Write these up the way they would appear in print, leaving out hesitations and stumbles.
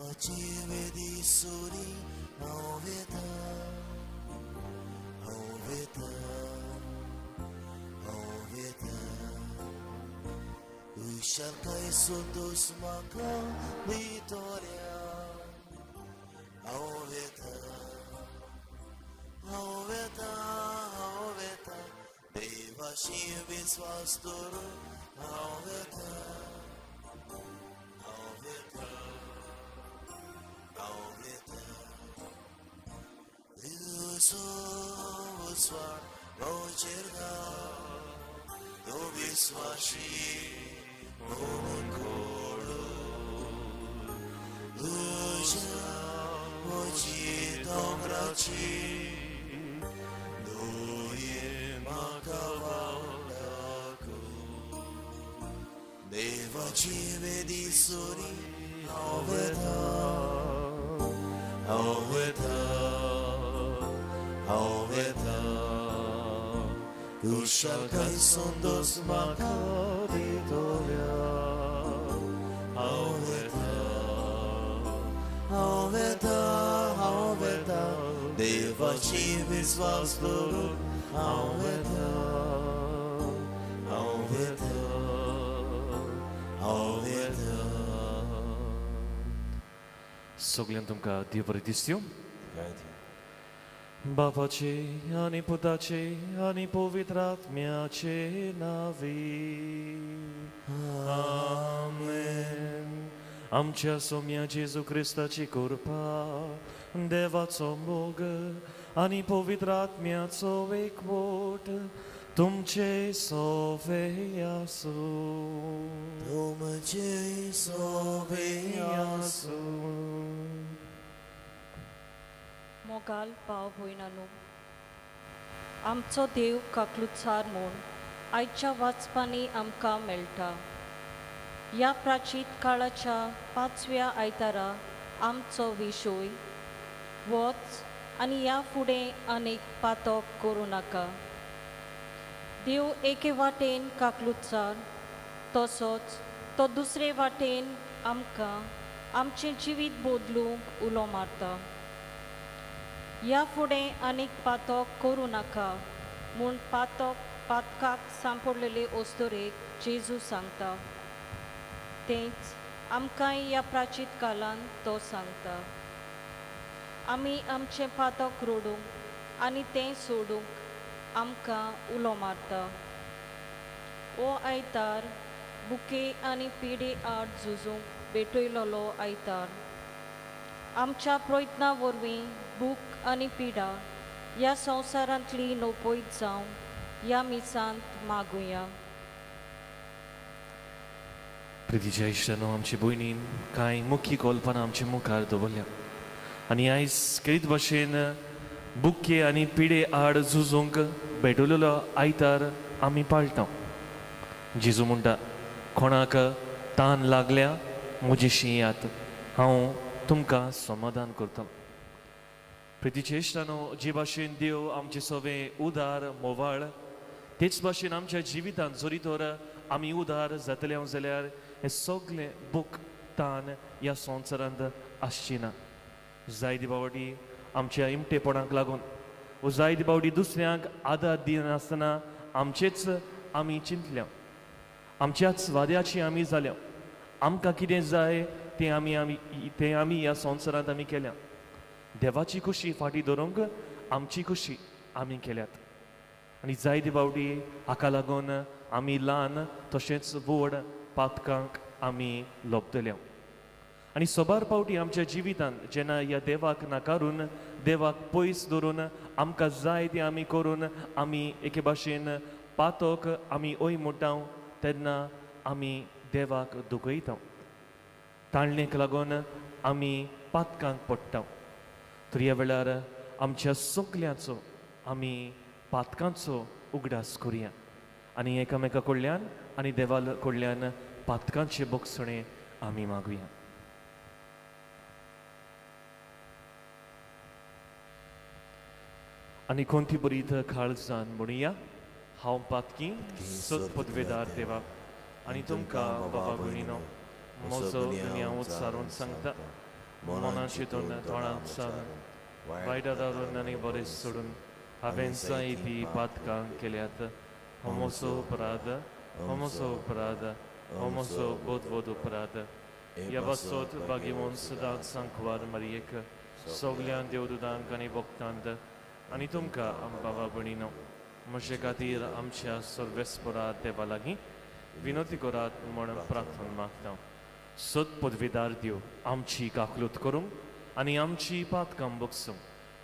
Vedi soli novità, novità, novità. Usciarkai sotto smanca vittoria, novità, novità, novità. Deva shivi swasturu, novità, novità. Usvar rojerga do viswashi monkolo uja moji dongrachi doye makavalaku deva chivedi suri aveta aveta Aveta, usciarkai sondos macabitoria. Aveta, aveta, aveta, deva civis vastloro. Aveta, aveta, aveta. Soglim तुमका देव बरें दिसत्यो. बापाचे आणि पुताचे आणि पवित्रात्म्याचे नावे आमेन. आमच्या सौम्या जेजू ख्रिस्ताची कृपा देवाचो मोग आणि पवित्रात्म्याचो एकवट तुमचे सोवे आसो. तुमचे सोवे आसो. मोगाल पाव भयणानो आमचो देव काकलुचार म्हूण आयच्या वाचपांनी आमकां मेळटा. ह्या प्राचीन काळाच्या 5व्या आयतारा आमचो विशय वच आनी ह्या फुडें आनीक पातक करूं नाका. देव एके वाटेन काकलुचार तसोच तो दुसरे वाटेन आमकां आमचें जिवीत बदलूंक उलो मारता. ह्या फुडें आनीक पातक करूं नाका म्हूण पातकाक सांपडलेले ओस्तोरेक जेजू सांगता. तेंच आमकां ह्या प्राचीन काळांत तो सांगता. आमी आमचें पातक रोडूंक आनी तें सोडूंक आमकां उलो मारता. हो आयतार बुके आनी पिडे आड झुजूंक भेटयलोलो आयतार. आमच्या प्रयत्ना वरवीं बूक आनी पिडा ह्या संवसारांतली नोपयत जावं ह्या मिसांत मागुया. प्रितीच्या इश्टानो आमचे भयणीन कांय मुख्य कल्पना आमचे मुखार दवरल्या आनी आयज करीत भाशेन बुके आनी पिडे आड झुजूंक भेटलेलो आयतार आमी पाळटा. जेजू म्हणटा कोणाक तान लागल्या म्हजेशी यात हांव तुमकां समाधान करता. प्रितीचे इश्टानो जे भाशेन देव आमचे सगळे उदार मोवाळ तेच भाशेन आमच्या जिवितांत जरी तर आमी उदार जातले जाल्यार हे सगळे बूक तान ह्या संवसारांत आसची ना. जायते बावटी आमच्या इमटेपणाक लागून वो जायते बावटी दुसऱ्यांक आदार दिनासतना आमचेच आमी चिंतल्या. आमच्याच वाद्याची आमी जाल्या. आमकां कितें जाय तें आमी ह्या संवसारांत आमी केल्या. देवाची खुशी फाटी दवरूंक आमची खुशी आमी केल्यात. आनी जायते बावटी हाका लागून आमी ल्हान तशेंच व्हड पातकांक आमी लोपतल्या. आनी सोबार पावटी आमच्या जिवितांत जेन्ना ह्या देवाक नाकारून देवाक पयस दवरून आमकां जाय तें आमी करून आमी एके भाशेन पातक आमी ओय म्हणटा तेन्ना आमी देवाक दुखयता. ताळणेक लागून आमी पातकांक पडटा. तर ह्या वेळार आमच्या सगल्यांचो आमी पातकांचो उगडास करुया आनी एकामेका कडल्यान आनी देवा कडल्यान पातकांचे बोगसणे आमी मागुया. आनी कोणती बरी काळजान म्हणुया हांव पातकी सत पदवेदार देवा आनी तुमकां बाबा भयणीनो म्हजो दुनिया उत्सारून सांगता मनान चिंतून तोंडाक सारून वायट आदारून आनी बरें सोडून हांवें जायती पातकां केल्यात हो म्हजो अपराध हो म्हजो अपराध हो म्हजो बोध अपराध ह्या बसोत बागीमोन सदांच सांकवार मारयेक सगळ्या देवदूतांक आनी भक्तांत आनी तुमकां बाबा भणीनो म्हजे खातीर आमच्या सर्वेस्परा देवा लागीं विनोती करात म्हण प्रार्थना मागता सत पदवीदार देव आमची काकलूत करूंक आनी आमची पातकां बगसूंक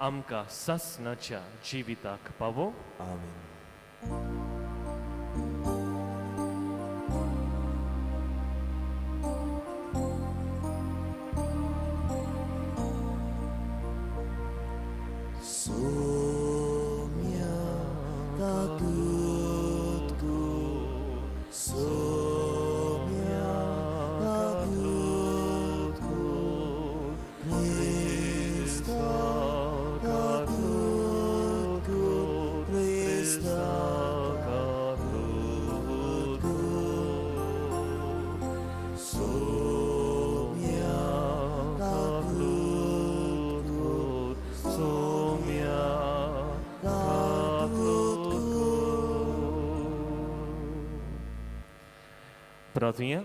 आमकां सासणाच्या जिविताक पावो आमीन. Somia takutku, somia takutku, Krista takutku, Krista takutku, somia takutku, somia Pratinha,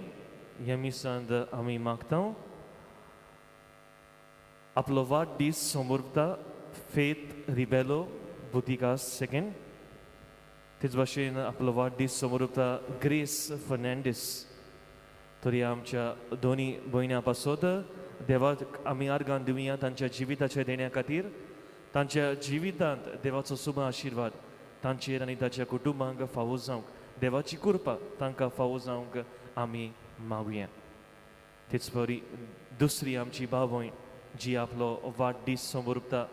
ja mislim, da ami maktão. Aplovat dis somorta Faith Ribello Butikas second. तेच भाशेन aplovat dis somorta Grace Fernandez. तरी आमच्या दोन्ही भयणां पासत देवाक आमी आर्गां दिवया तांच्या जिविताचे देण्या खातीर तांच्या जिवितांत देवाचो शुभ आशिर्वाद तांचेर आनी तांच्या कुटुंबांक फावो जावंक देवाची कृपा तांकां फावो जावंक आमी मागुया तेच परी दुसरी आमची भाव भयण जी आपलो वाडदीस समोरता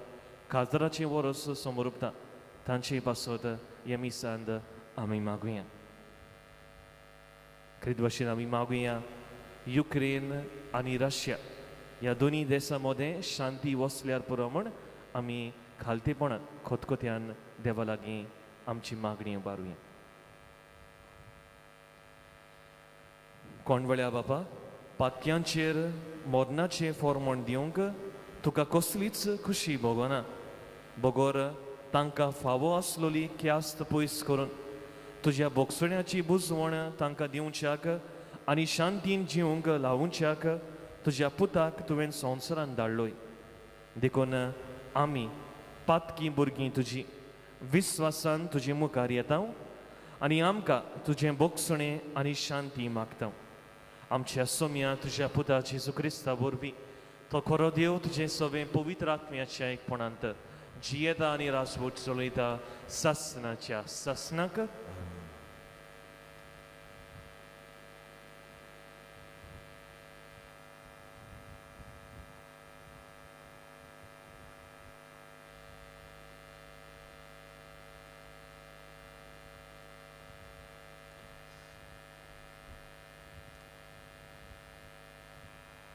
खासदाराचें वरस समोरता तांचे पासत ह्या मिसांत आमी मागुया खरीद भाशेन आमी मागुया युक्रेन आनी रशिया ह्या दोनी देशां मदें शांती वसल्यार पुरो म्हण आमी खालतेपणान खतखत्यान देवा लागीं आमची मागणी उबारुया कोणवळ्या बापा पातक्यांचेर मोदनाचें फॉर्मण दिवंक तुका कसलीच खुशी भोगना बगोर तांकां फावो आसलोली क्यास्त पयस करून तुज्या बोगसण्याची बुजवण तांकां दिवच्याक आनी शांतीन जिवंक लावूच्याक तुज्या पुताक तुवें संवसारान धाडलोय देखून आमी पातकी भुरगीं तुजी विस्वासान तुजे मुखार येता आनी आमकां तुजें बोगसणें आनी शांती मागता आमच्या सोम्या तुज्या पुता जेजू क्रिस्ता वरवीं तो खरो देव तुजें सगळें पवित्र आत्म्याच्या एकपणांत जियेता आनी राजवट चलयता सासणाच्या सासनाक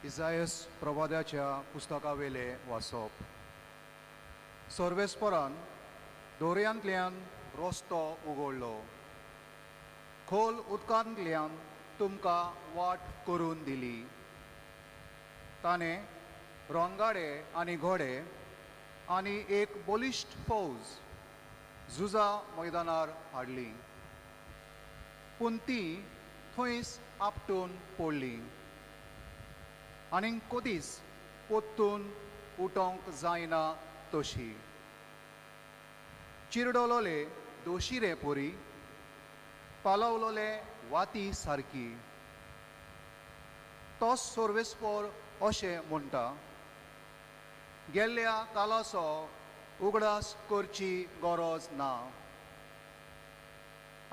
इसायस प्रवाद्याच्या पुस्तकावेले वाचप सर्वेस्परान दोरयांतल्यान रस्तो उगडलो खोल उदकांतल्यान तुमकां वाट करून दिली ताणें रोंगाडे आनी घोडे आनी एक बलिश्ट फौज झुजा मैदानार हाडली पूण ती थंयच आपटून पडली आनी कदीच पोत्तून उठोंक जायना तशी चिरडलोले दोशिरे पोरी पालवलोले वाती सारकी तोच सर्वेस्पोर अशें म्हणटा गेल्ल्या कालाचो उगडास करची गरज ना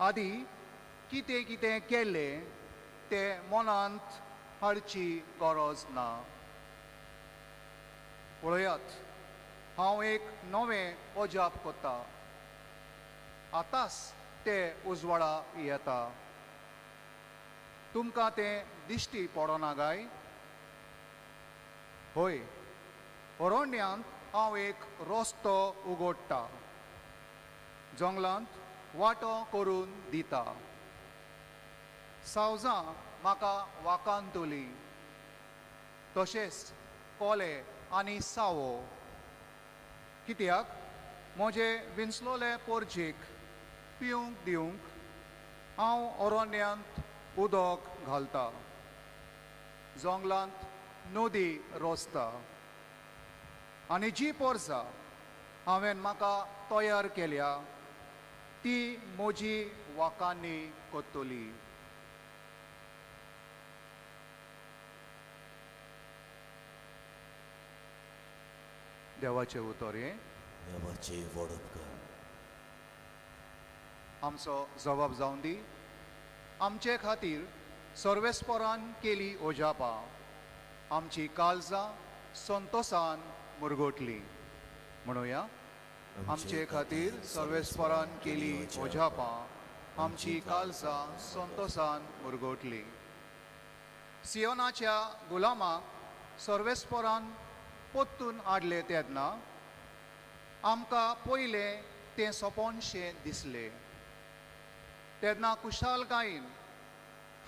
आदी कितें कितें केल्लें तें मनांत हाडची गरज ना पळयात हांव एक नवें अजाप करता आतांच तें उजवाडा येता तुमकां तें दिश्टी पडना काय होय अरण्यांत हांव एक रस्तो उगडटा जंगलांत वाटो करून दिता सावजां म्हाका वाकान तोली तशेंच कोले आनी सावो कित्याक म्हजे विंचलोले पोरचेक पिवंक दिवंक हांव अरण्यांत उदक घालता जंगलांत नदी रोसता आनी जी पोरसां हांवें म्हाका तयार केल्या ती म्हजी वाकांनी कोत्तोली देवाचे उतोरे देवाचे वडप कर आमचो जबाब जावन दी आमचे खातीर सर्वेस्परान केली ओजापां आमची काळजां संतोशान मुरगोटली म्हणुया आमचे खातीर सर्वेस्परान केली ओजापां आमची काळजां संतोशान मुरगोटली सियोनाच्या गुलामाक सर्वेस्परान पोत्तून हाडले तेन्ना आमकां पयलें तें सोंपोनशें दिसलें तेन्ना कुशालकायेन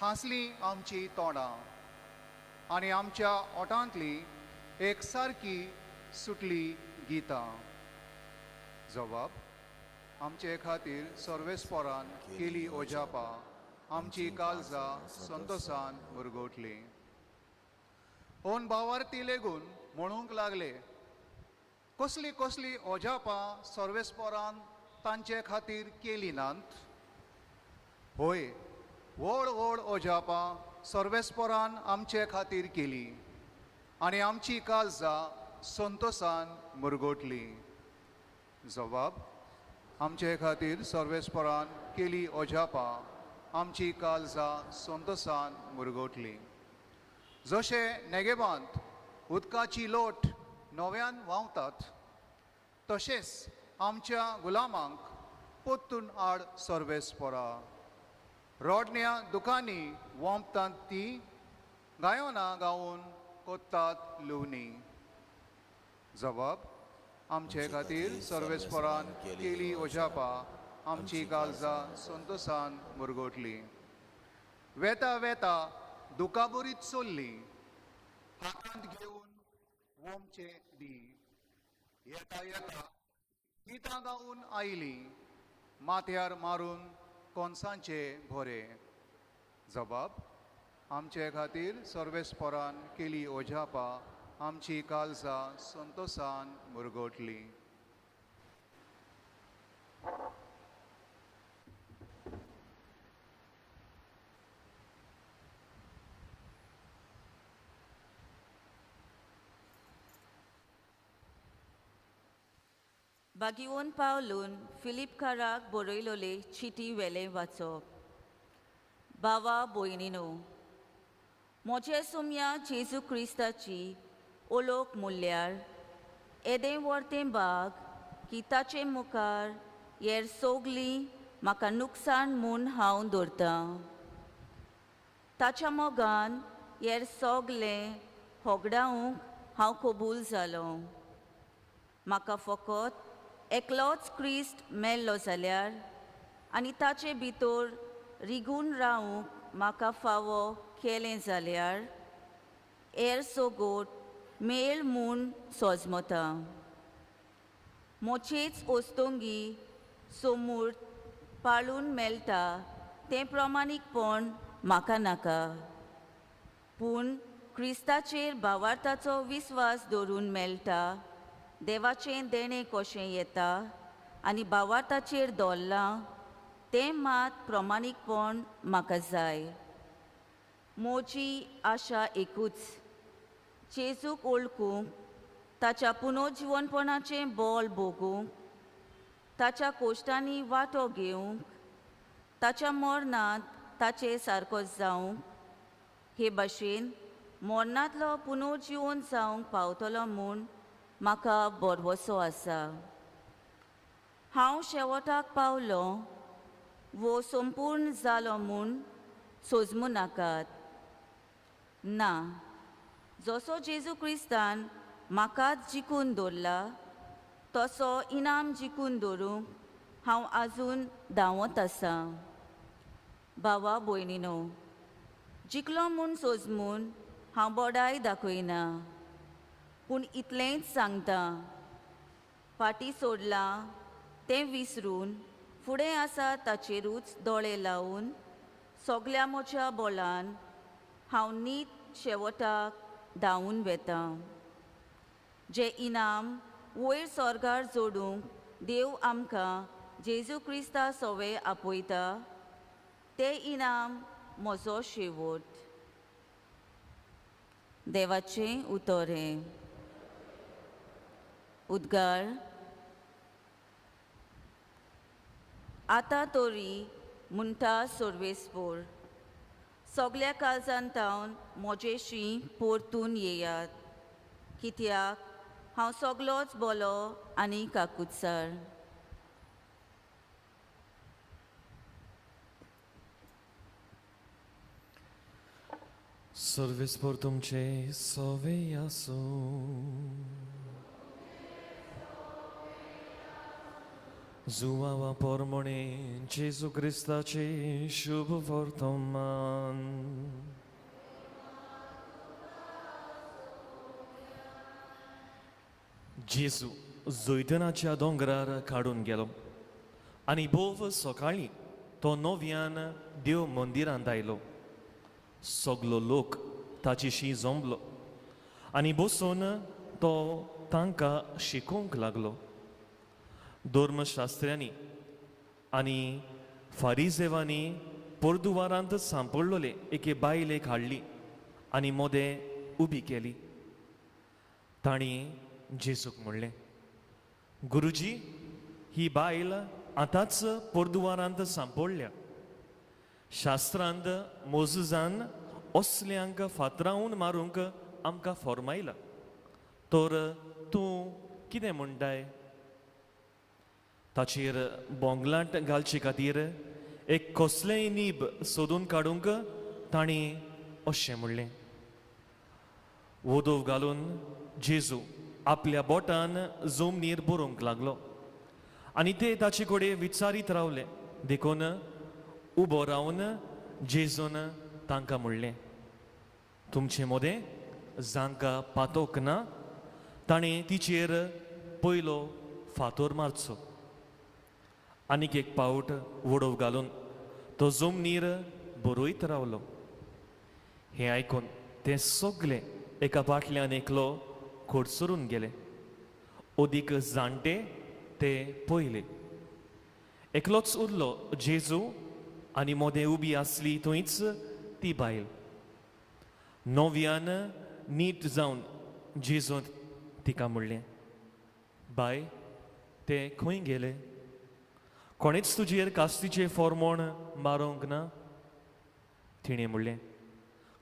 हांसलीं आमची तोंडां आनी आमच्या ओठांतली एक सारकी सुटली गितां जबाब आमचे खातीर सर्वेस्परान केली ओजापां आमची काळजां संतोशान मुरगोटली ओन भावार्थी लेगून म्हणूंक लागले कसली कसली ओजापां सर्वेस्परान तांचे खातीर केली नात होय व्हड व्हड ओजापां सर्वेस्परान आमचे खातीर केली आनी आमची काळजां संतोशान मुरगोटली जबाब आमचे खातीर सर्वेस्परान केली ओजापां आमची काळजां संतोशान मुरगोटली जशें नेगेबांत उदकाची लोट नव्यान व्हांवतात तशेंच आमच्या गुलामांक पोत्तून हाड सर्वेस्परा रोडण्या दुकानी वोंपतात ती गायोना गावून कोत्तात लुवणी जबाब आमचे खातीर सर्वेस्परान केली ओजापां आमची काळजां संतोशान मुरगोटली वेता वेता दुकाबरीत चल्ली हातांत घेवन वोमचे दी येता येता गितां गावून आयली माथ्यार मारून कोणसांचे भोरे जबाब आमचे खातीर सर्वेस्परान केली ओजापां आमची काळजां संतोशान मुरगोटली बागिवोन पावलून फिलिपकाराक बरयलोले चिटी वेले वाचप बावा भयणीनो म्हजे सुमया जेजू क्रिस्ताची ओळख म्हणल्यार येदें वर्तें बाग की ताचे मुखार हेर सोगलीं म्हाका नुकसान म्हूण हांव दवरतां ताच्या मोगान हेर सोगलें होगडावंक हांव कबूल जालो म्हाका फकत एकलोच क्रिस्त मेल्लो जाल्यार आनी ताचे भितर रिगून रावंक म्हाका फावो केलें जाल्यार हेर सोगोट मेळ म्हूण सोजमता मोचेच ओस्तोंगी समूर्त पाळून मेळटा तें प्रमाणीकपण म्हाका नाका पूण क्रिस्ताचेर भावार्थाचो विस्वास दवरून मेळटा देवाचें देणें कशें येता आनी भावार्थाचेर दवरलां तें मात प्रमाणीकपण म्हाका जाय म्हजी आशा एकूच जेजूक ओळखूंक ताच्या पुनर्जीवनपणाचें बोल भोगूंक ताच्या कोश्टांनी वांटो घेवंक ताच्या मरणांत ताचे सारको जावंक हे भाशेन मरणांतलो पुनर्जीवन जावंक पावतलो म्हूण म्हाका भरवसो आसा हांव शेवटाक पावलो वो संपूर्ण जालो म्हूण सोजमू नाकात ना जसो जेजू क्रिस्तान म्हाकाच जिखून दवरला तसो इनाम जिखून दवरूंक हांव आजून धांवत आसा भावा भयणीनो जिखलो म्हूण सोजमून हांव बोडाय दाखयना पूण इतलेंच सांगता, फाटीं सोडलां तें विसरून फुडें आसा ताचेरूच दोळे लावन सोगल्या म्हज्या बोलान हांव नीट शेवटाक धांवून वेतां. जें इनाम वयर स्वर्गार जोडूंक देव आमकां जेजू क्रिस्ता सोवे आपयता, तें इनाम म्हजो शेवट. देवाचें उतोरें. उद्गार. आतां तोरी म्हणटा सर्वेस्पोर, सगल्या काळजांतावन म्हजेशी परतून येयात, कित्याक हांव सगलोच बोलो आनी काकूतसार. सर्वेस्पोर तुमचे सोवे आसूं. जुवावा पोरमोणे जेजू क्रिस्ताचे शुभ वर्तमान. जेजू जैतनाच्या दोंगरार काडून गेलो आनी बोव सकाळीं तो नव्यान देव मंदिरांत आयलो. सगलो लोक ताचेशी जमलो आनी बसून तो तांकां शिकोवंक लागलो. धर्मशास्त्र्यांनी आनी फारिजेवांनी पोरदुवारांत सांपडलोले एके बायलेक हाडली आनी मोदें उबी केली. तांणी जेजूक म्हणलें, गुरुजी, ही बायल आतांच पोरदुवारांत सांपडल्या. शास्त्रांत मोजजान असल्यांक फातरावन मारूंक आमकां फॉर्मायला, तर तूं कितें म्हणटाय? ताचेर बोंगलांत घालचे खातीर एक कसलेंय नीब सोदून काडूंक तांणी अशें म्हणलें. वोदोव घालून जेजू आपल्या बोटान जमनीर बरोवंक लागलो आनी ते ताचे कडेन विचारीत रावले. देखून उबो रावन जेजून तांकां म्हणलें, तुमचें मोदें जांकां पातोक ना? ताणें तिचेर पयलो फातोर मारचो. आनीक एक पावट वडोव घालून तो जमनीर बरोयत रावलो. हें आयकून ते सगळे एका फाटल्यान एकलो खोडसरून गेले. ओदीक जाणटे ते पयले. एकलोच उरलो जेजू आनी मोदें उबी आसली थंयच ती बायल. नव्यान नीट जावन जेजून तिका म्हणलें, बाय, ते खंय गेले? कोणेच तुजेर कास्तीचे फॉर्मोण मारूंक ना? तिणें म्हणलें,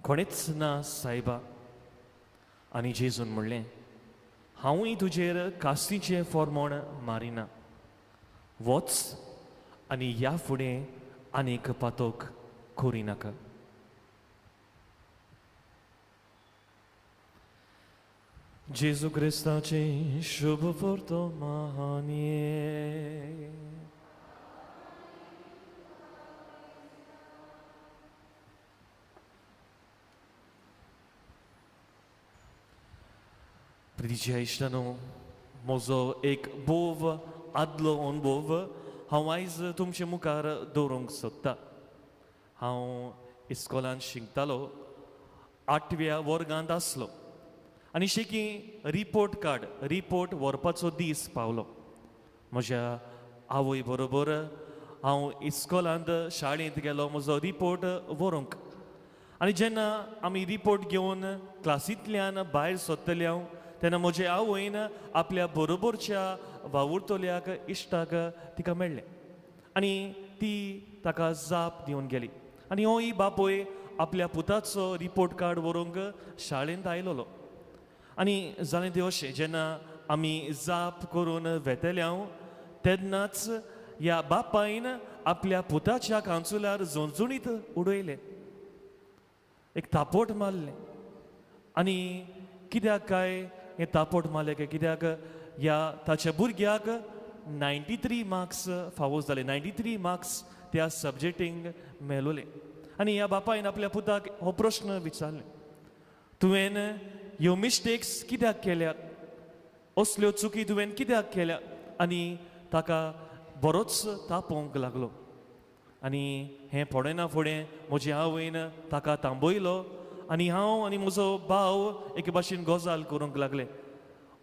कोणेच ना सायबा. आनी जेजून म्हणलें, हांवूय तुजेर कास्तीचे फॉर्मोण मारिना. वच आनी ह्या फुडें आनीक पातोक करिनाका. जेजू क्रिस्ताचे शुभ वर्तमान. प्रितीचे इश्टानो, म्हजो एक बोव आदलो अनुभव हांव आयज तुमचे मुखार दवरूंक सोदतां. हांव इस्कॉलांत शिकतालो, 8व्या वर्गांत आसलो आनी शिकी रिपोर्ट व्हरपाचो दीस पावलो. म्हज्या आवय बरोबर हांव इस्कॉलांत शाळेंत गेलो म्हजो रिपोर्ट व्हरूंक. आनी जेन्ना आमी रिपोर्ट घेवन क्लासींतल्यान भायर सरतले हांव, तेन्ना म्हजे आवयन आपल्या बरोबरच्या वावुरतोल्याक इश्टाक तिका मेळ्ळें आनी ती ताका जाप दिवन गेली. आनी होय बापोय आपल्या पुताचो रिपोर्ट कार्ड व्हरूंक शाळेंत आयलोलो. आनी जालें तें अशें, जेन्ना आमी जाप करून वेतले हांव, तेन्नाच ह्या बापायन आपल्या पुताच्या कांसुलार झणझणीत उडयलें, एक तापोट मारलें. आनी कित्याक काय हें तापोट मारलें काय? कित्याक ह्या ताच्या भुरग्याक 93 मार्क्स फावो जाले. 93 मार्क्स त्या सब्जेक्टींक मेळलोले. आनी ह्या बापायन आपल्या पुताक हो प्रश्न विचारले, तुवें ह्यो मिस्टेक्स कित्याक केल्या असल्यो चुकी तुवें कित्याक केल्या आनी ताका बरोच तापोवंक लागलो आनी हें फुडें ना फुडें म्हजे आवयन ताका थांबयलो आनी हांव आनी म्हजो भाव एके भाशेन गजाल करूंक लागले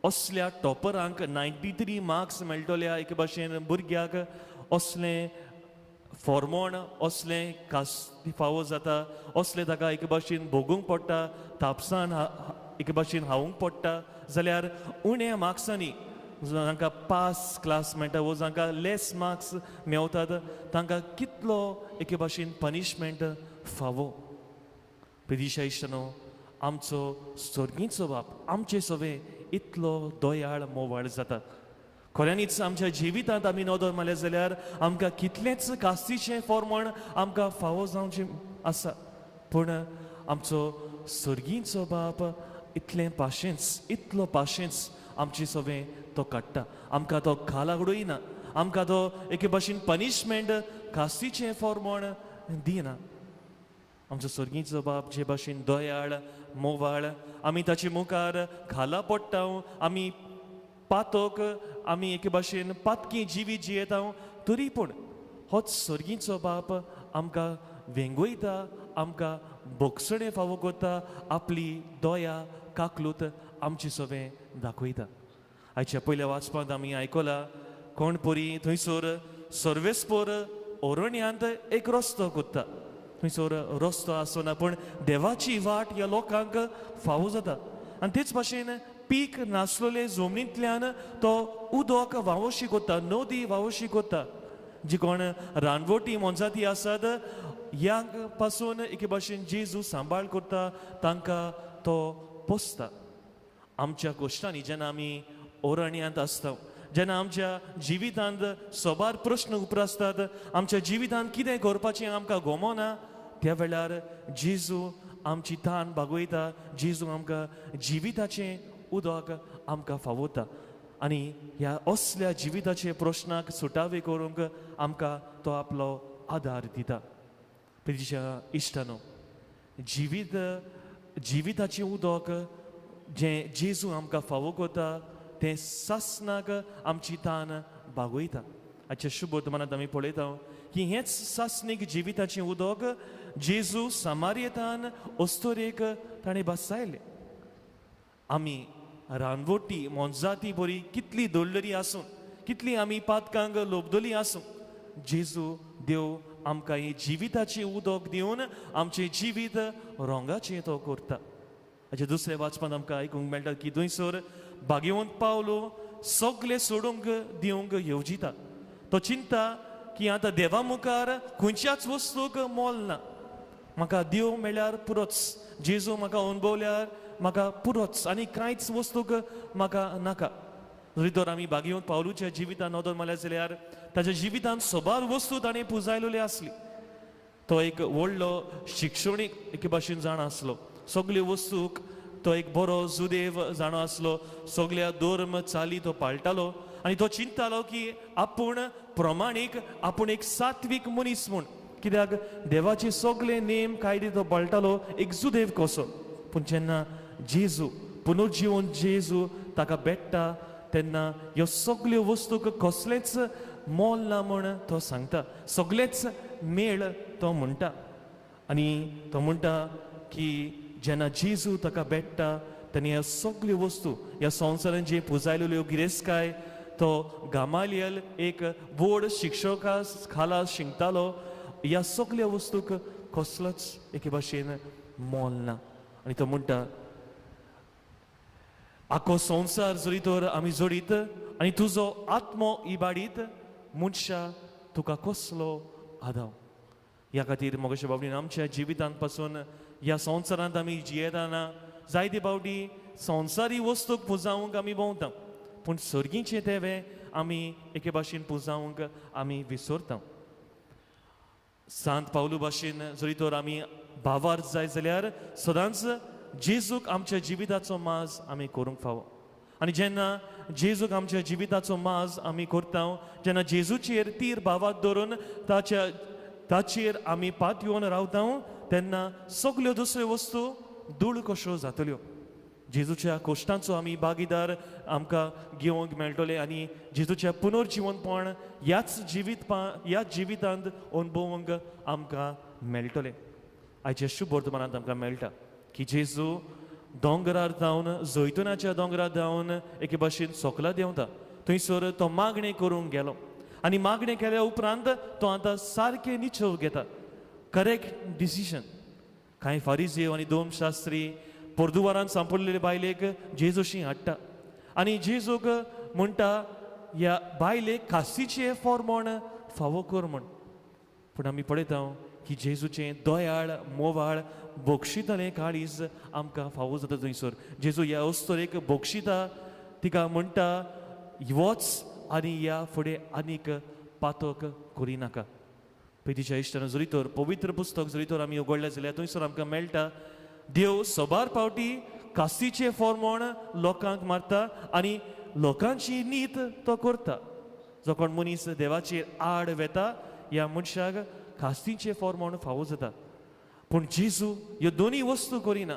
असल्या टॉपरांक 93 मार्क्स मेळटल्या एके भाशेन भुरग्याक असलें फॉर्मोण असलें कास्ती फावो जाता असलें ताका एके भाशेन भोगूंक पडटा तापसान एके भाशेन हावूंक पडटा जाल्यार उण्या मार्क्सांनी जांकां पास क्लास मेळटा वो जांकां लेस मार्क्स मेवतात तांकां कितलो एके भाशेन पनिशमेंट फावो प्रिदिशा इश्टनो आमचो स्वर्गीचो बाप आमचे सवे इतलो दयाळ मोवाळ जाता खऱ्यांनीच आमच्या जिवितांत आमी नदर मारले जाल्यार आमकां कितलेंच कास्तीचें फॉर्मण आमकां फावो जावचें आसा पूण आमचो स्वर्गीचो बाप इतलें पाशेंस इतलो पाशेंस आमचे सवें तो काडटा आमकां तो खालागडोयना आमकां तो एके भाशेन पनिशमेंट कास्तीचें फॉर्मण दिना आमचो स्वर्गीचो बाप जे भाशेन दयाळ मोवाळ आमी ताचे मुखार खाला पडटा आमी पातोक आमी एके भाशेन पातकी जिवीत जियेता तरी पूण होच स्वर्गीचो बाप आमकां वेंगोयता आमकां बोगसणें फावो करता आपली दया काकलूत आमचे सवें दाखयता आयच्या पयल्या वाचपांत आमी आयकलां कोणपुरी थंयसर सर्वेस्पोर ओरण्यांत एक रस्तो कोत्ता थंयसर रस्तो आसना पूण देवाची वाट ह्या लोकांक फावो जाता आनी तेच भाशेन पीक नासलोले जमनींतल्यान तो उदक वावोशी कोत्ता नदी वावोशी कोत्ता जी कोण रानवटी मोनजाती आसात ह्या पासून एके भाशेन जेजू सांबाळ करता तांकां तो पोसता आमच्या गोश्टांनी जेन्ना आमी ओरण्यांत आसता जेन्ना आमच्या जिवितांत सोबार प्रश्न उप्रासतात आमच्या जिवितांत कितें करपाचें आमकां गमोना त्या वेळार जेजू आमची तान भागयता जेजू आमकां जिविताचें उदक आमकां फावोता आनी ह्या असल्या जिविताचे प्रश्नाक सुटावे करूंक आमकां तो आपलो आदार दिता प्रिय इश्टानो जिविताचें उदक जें जेजू आमकां फावो करता तें सासनाक आमची तान भागयता आजच्या शुभ वर्तमानांत आमी पळयता की हेंच सासनीक जिविताचें उदक जेजू सामार्येतान अस्तोरेक ताणें बसायलें आमी रानवटी मोनजाती बरी कितली दळदरी आसूं कितली आमी पातकांक लोबदली आसूं जेजू देव आमकां ही जिविताचें उदक दिवन आमचें जिवीत रंगाचें तो करता हाचे दुसरे वाचपांत आमकां आयकूंक मेळटा की थंयसर भाग्यवंत पावलो सगलें सोडूंक दिवंक येवजिता तो चिंता की आतां देवा मुखार खंयच्याच वस्तूक मोल ना म्हाका देव मेळ्यार पुरोच जेजू म्हाका अणभवल्यार म्हाका पुरोच आनी कांयच वस्तूक म्हाका नाका जरी तर आमी भाग्यवंत पावलूच्या जिवितांत नदर मारल्या जाल्यार ताच्या जिवितांत सोबार वस्तू ताणें पुजायलोली आसली तो एक व्हडलो शिक्षणीक एके भाशेन जाण आसलो सगल्यो वस्तूक तो एक बरो जुदेव जाणो आसलो सगळ्या धर्म चाली तो पाळटालो आनी तो चिंततालो की आपूण प्रमाणीक आपूण एक सात्वीक मनीस म्हूण कित्याक देवाचे सगळे नेम कायदे तो पाळटालो एक जुदेव कसो पूण जेन्ना जेजू पुनर्जीवन जेजू ताका भेटता तेन्ना ह्यो सगल्यो वस्तूक कसलेंच मोल ना म्हूण तो सांगता सगळेच मेळ तो म्हणटा आनी तो म्हणटा की जेन्ना जेजू ताका भेटता तेन्ना ह्या सगल्यो वस्तू ह्या संवसारान जे पुजायलेल्यो गिरेस्काय तो गामालियल एक व्हड शिक्षका खाला शिंकतालो ह्या सगळ्या वस्तूक कसलोच एके भाशेन मोल ना आनी तो म्हणटा आखो संवसार जरी तर आमी जोडीत आनी तुजो आत्मो इबाडीत मनशा तुका कसलो आदाव ह्या खातीर मोगाच्या बाबतीन आमच्या जिवितांत पासून ह्या संवसारांत आमी जियेताना जायते फावटी संवसारी वस्तूक पुजावंक आमी भोंवता पूण सर्गीचे तेवे आमी एके भाशेन पुजावंक आमी विसरता सांत पावलू भाशेन जरी तर आमी भावार्थ जाय जाल्यार सदांच जेजूक आमच्या जिविताचो माज आमी करूंक फावो आनी जेन्ना जेजूक आमच्या जिविताचो माज आमी करता जेन्ना जेजूचेर तीर भावात धरून ताचेर आमी पात येवन रावता तेन्ना सगल्यो दुसऱ्यो वस्तू धूळ कश्यो जातल्यो जेजूच्या कोश्टांचो आमी भागीदार आमकां घेवंक मेळटले आनी जेजूच्या पुनर्जिवनपण ह्याच जिवितांत अनुभवंक आमकां मेळटले. आयच्या शुभ वर्तमानांत आमकां मेळटा की जेजू दोंगरार जावन जैतुनाच्या दोंगरार जावन एके भाशेन सोकला देंवता. थंयसर तो मागणें करूंक गेलो आनी मागणें केल्या उपरांत तो आतां सारकें निचव घेता, करेक्ट डिसिशन. कांय फारिझेव आनी 2 शास्त्री पोर्दुवारान सांपडलेले बायलेक जेजूशी हाडटा आनी जेजूक म्हणटा ह्या बायलेक खासीचे फॉर्मोण फावो कर म्हण. पूण आमी पळयता की जेजूचें दयाळ मोवाळ बोक्षितलें काळीज आमकां फावो जाता. थंयसर जेजू ह्या अस्तोरेक बोक्षिता, तिका म्हणटा वच आनी ह्या फुडें आनीक पातक करिनाका. पयलींच्या इश्टान जरी तर पवित्र पुस्तक जरी तर आमी उगडलें जाल्यार थंयसर आमकां मेळटा देव सोबार पावटी कास्तीचे फॉर्मोण लोकांक मारता आनी लोकांची नीत तो करता. जो कोण मनीस देवाचेर आड वेता ह्या मनशाक कास्तीचे फॉर्मोण फावो जाता. पूण जेजू ह्यो दोनी वस्तू करिना,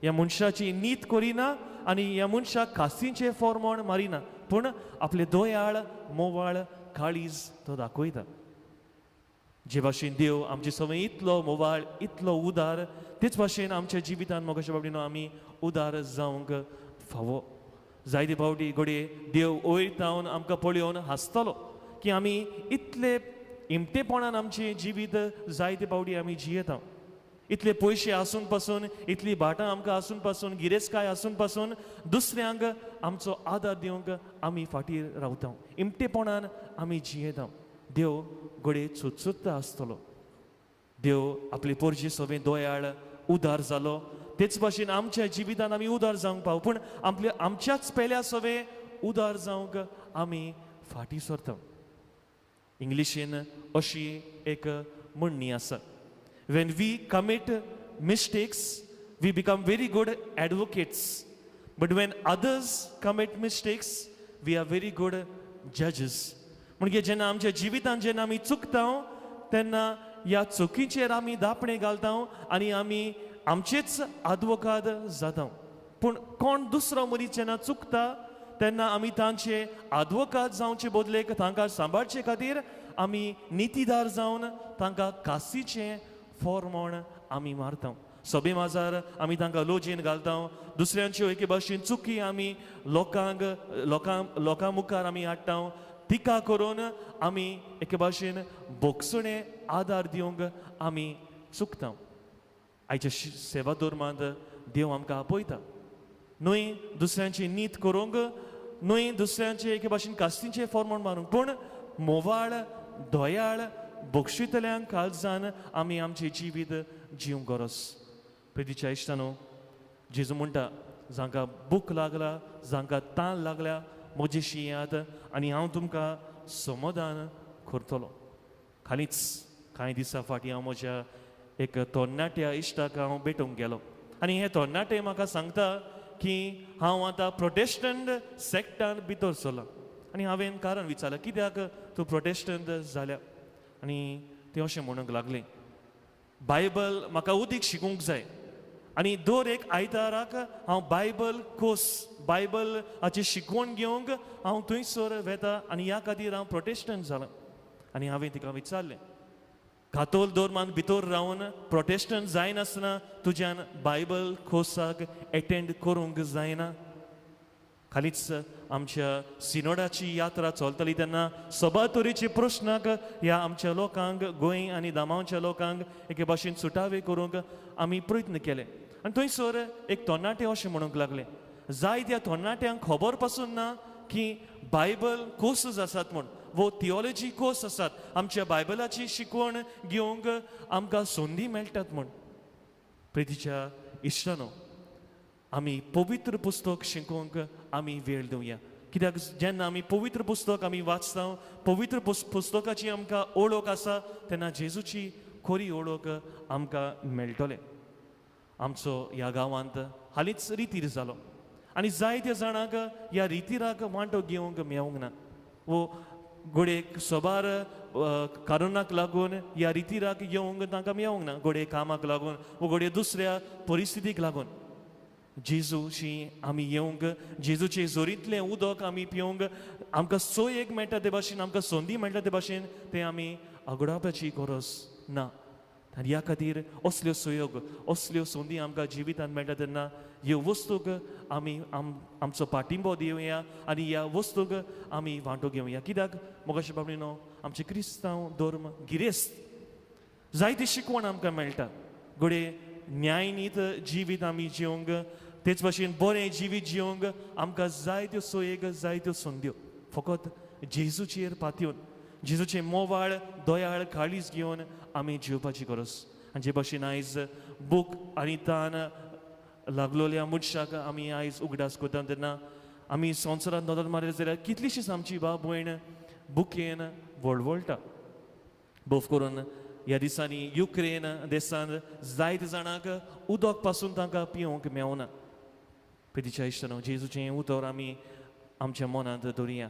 ह्या मनशाची नीत करिना आनी ह्या मनशाक कास्तीचे फॉर्मोण मारिना, पूण आपले दयाळ मोवाळ काळीज तो दाखयता. जे भाशेन देव आमचे सवय इतलो मोवाळ इतलो उदार, तेच भाशेन आमच्या जिवितांत मोगाच्या बाबतीन आमी उदार जावंक फावो. जायते फावटी घडये देव वयर जावन आमकां पळयोवन हांसतलो की आमी इतले इमटेपणान आमचें जिवीत जायते फावटी आमी जियेता. इतले पयशे आसून पासून, इतली भाटां आमकां आसून पासून, गिरेस्काय आसून पासून दुसऱ्यांक आमचो आदार दिवंक आमी फाटीर रावता, इमटेपणान आमी जियेता. देव घडये चुचुत्ता आसतलो. देव आपले पोरजे सवें दयाळ उदार जालो, तेच भाशेन आमच्या जिवितान आमी उदार जावंक पाव. पूण आमच्याच पेल्या सवें उदार जावंक आमी फाटीं सरता. इंग्लिशीन अशी एक म्हणणी आसा, when we commit mistakes we become very good advocates, but when others commit mistakes we are very good judges. म्हणजे जेन्ना आमच्या जिवितांत जेन्ना आमी चुकता तेन्ना ह्या चुकीचेर आमी दापणे घालता आनी आमी आमचेच आदवोगाद जाता. पूण कोण दुसरो मनीस जेन्ना चुकता तेन्ना आमी तांचे आदवोगाद जावचे बदलेक तांकां सांबाळचे खातीर आमी नितीदार जावन तांकां कासीचें फॉर्मोण आमी मारता. सभे माजार आमी तांकां लोजयेन घालता, दुसऱ्यांच्यो एके भाशेन चुकी आमी लोकां मुखार आमी हाडटा. तिका करून आमी एके भाशेन बोगसणे आदार दिवंक आमी चुकता. आयच्या सेवा धर्मांत देव आमकां आपयता न्हय दुसऱ्यांची नीत करूंक, न्हय दुसऱ्यांचे एके भाशेन कास्तींचे फॉर्मोण मारूंक, पूण मोवाळ दयाळ बोगशितल्यांक काळजान आमी आमचें जिवीत जिवंक गरज. प्रितीच्या इश्टानो, जेजू म्हणटा जांकां भूक लागला, जांकां ताण लागल्या म्हजेशी येयात आनी हांव तुमकां समाधान करतलो. खालींच कांय दिसा फाटीं हांव म्हज्या एक तरणाट्या इश्टाक हांव भेटूंक गेलो आनी हे तरणाटे म्हाका सांगता की हांव आतां प्रोटेस्टंट सॅक्टान भितर सरला. आनी हांवें कारण विचारलें कित्याक तूं प्रोटेस्टंट जाल्या, आनी ते अशें म्हणूंक लागले बायबल म्हाका उदीक शिकूंक जाय आनी दर एक आयताराक हांव बायबल कोर्स बायबल हाची शिकवण घेवंक हांव थंयसर वेता आनी ह्या खातीर हांव प्रोटेस्टंट जालां. आनी हांवें तिका विचारलें कातोल धर्मान भितर रावन प्रोटेस्टंट जायनासतना तुज्यान बायबल कोर्साक एटेंड करूंक जायना. खालीच आमच्या सिनोडाची यात्रा चलतली तेन्ना सभा तरेचे प्रश्नाक ह्या आमच्या लोकांक गोंय आनी दामांवच्या लोकांक एके भाशेन सुटावे करूंक आमी प्रयत्न केले. आनी थंयसर एक तरणाटे अशें म्हणूंक लागले जायत्या तरणाट्यांक खबर पासून ना की बायबल कोर्सीस आसात म्हूण, वो थियोलॉजी कोर्स आसात, आमच्या बायबलाची शिकवण घेवंक आमकां संदी मेळटात म्हूण. प्रितीच्या इश्टानो, आमी पवित्र पुस्तक शिकोवंक आमी वेळ दिवया. कित्याक जेन्ना आमी पवित्र पुस्तक आमी वाचता, पवित्र पुस्तकाची आमकां ओळख आसा तेन्ना जेजूची खरी ओळख आमकां मेळटले. आमचो ह्या गांवांत हालींच रितीर जालो आनी जायत्या जाणांक ह्या रितीराक वांटो घेवंक मेळूंक ना. वो घोडेक सोबार कारुणाक लागून ह्या रितीराक येवंक तांकां मेळूंक ना, घोडे कामाक लागून वो घोडये दुसऱ्या परिस्थितीक लागून. जेजूची आमी येवंक जेजूचे जोरींतलें उदक आमी पिवंक आमकां सोयेक मेळटा ते भाशेन आमकां संदी मेळटा ते भाशेन तें आमी आगडावपाची गरज ना आनी ह्या खातीर असल्यो सोयोग असल्यो संदी आमकां जिवितांत मेळटा तेन्ना ह्यो वस्तूक आमी आमचो पाठिंबो दिवया आनी ह्या वस्तूक आमी वांटो घेवया कित्याक मोगाचे बाबडीनो आमचे क्रिस्तांव धर्म गिरेस्त जायती शिकवण आमकां मेळटा घोडे न्यायनीत जिवीत आमी जिवंक तेच भाशेन बरें जिवीत जिवंक आमकां जायत्यो सोयेक जायत्यो संद्यो फकत जेजूचेर पातयेवन जेजूचे मोवाळ दोयाळ काळीज घेवन आमी जिवपाची गरज आनी जे भाशेन आयज बूक आनी तान लागलोल्या मनशाक आमी आयज उगडास करता तेन्ना आमी संवसारांत नदर मारले जाल्यार कितलीशींच आमची बाब भयण बुकेन वळवळटा बोफ करून ह्या दिसांनी युक्रेन देशांत जायते जाणांक उदक पासून तांकां पिवंक मेवना पितीच्या इश्टानो जेजूचें उतर आमी आमच्या मनांत दवरया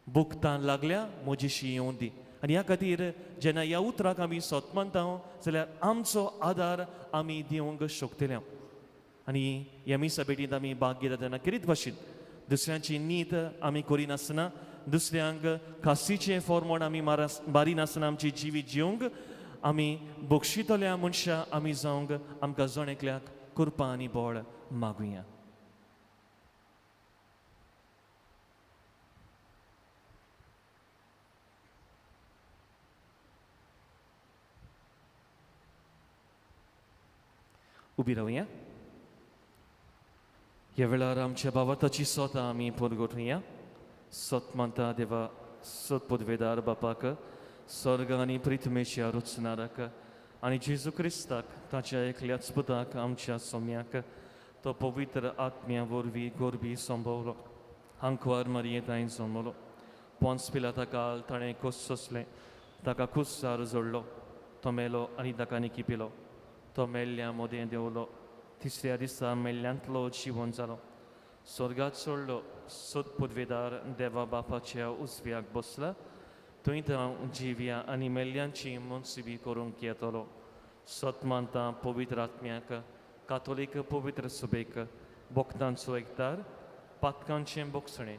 बूक तान लागल्या म्हजीशी येवं दी आनी ह्या खातीर जेन्ना ह्या उतराक आमी सत मानता जाल्यार आमचो आदार आमी दिवंक शकतले आनी ह्या मिसा बेटींत आमी भाग घेता तेन्ना कितें भाशेन दुसऱ्यांची नीत आमी करिनासतना दुसऱ्यांक खासीचें फॉर्मोण आमी मारिनासतना आमची जिवीत जिवंक आमी बक्षितल्या मनशां आमी जावंक आमकां जण एकल्याक कृपा आनी बळ मागुया उबी रावया ह्या वेळार आमच्या बाबाताची स्वता आमी परगोटुया सत मानता देवा सत पदवेदार बापाक स्वर्ग आनी प्रिथमेच्या रुचनाराक आनी जेजू क्रिस्ताक ताच्या एकल्याच पुताक आमच्या सोम्याक तो पवित्र आत्म्या वरवीं गोरबी संभवलो हांकवार मरयेंत हांवें जल्मलो पोंस पिलाता काल ताणें खूस सोंसलें ताका खुस्सार जोडलो तो मेलो आनी ताका निकिपिलो तो मेल्ल्या मोदें देंवलो तिसऱ्या दिसा मेल्ल्यांतलो जिवन जालो स्वर्गात सोडलो सत पदवेदार देवा बापाच्या उजव्याक बसला थंय हांव जिव्या आनी मेल्ल्यांची मनसुबी करूंक येतलो सत मानता पवित्र आत्म्याक कातोलीक पवित्र सुबेक भोक्तांचो एकतार पातकांचें बोगसणें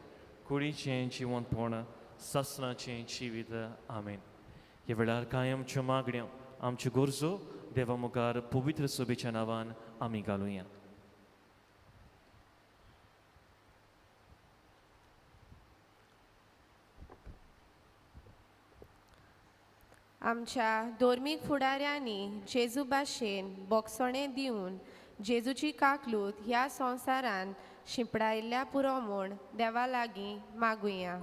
कुडीचें जिवंतपण सासणाचें जिवीत आमेन ह्या वेळार कायमच्यो मागण्यो आमच्यो गरजो देवा मुखार पवित्र सुबेच्या नांवान आमी घालुया आमच्या धर्मीक फुडाऱ्यांनी जेजू भाशेन बोगसणें दिवन जेजूची काकलूत ह्या संवसारान शिंपडायल्ल्या पुरो म्हूण देवा लागीं मागुया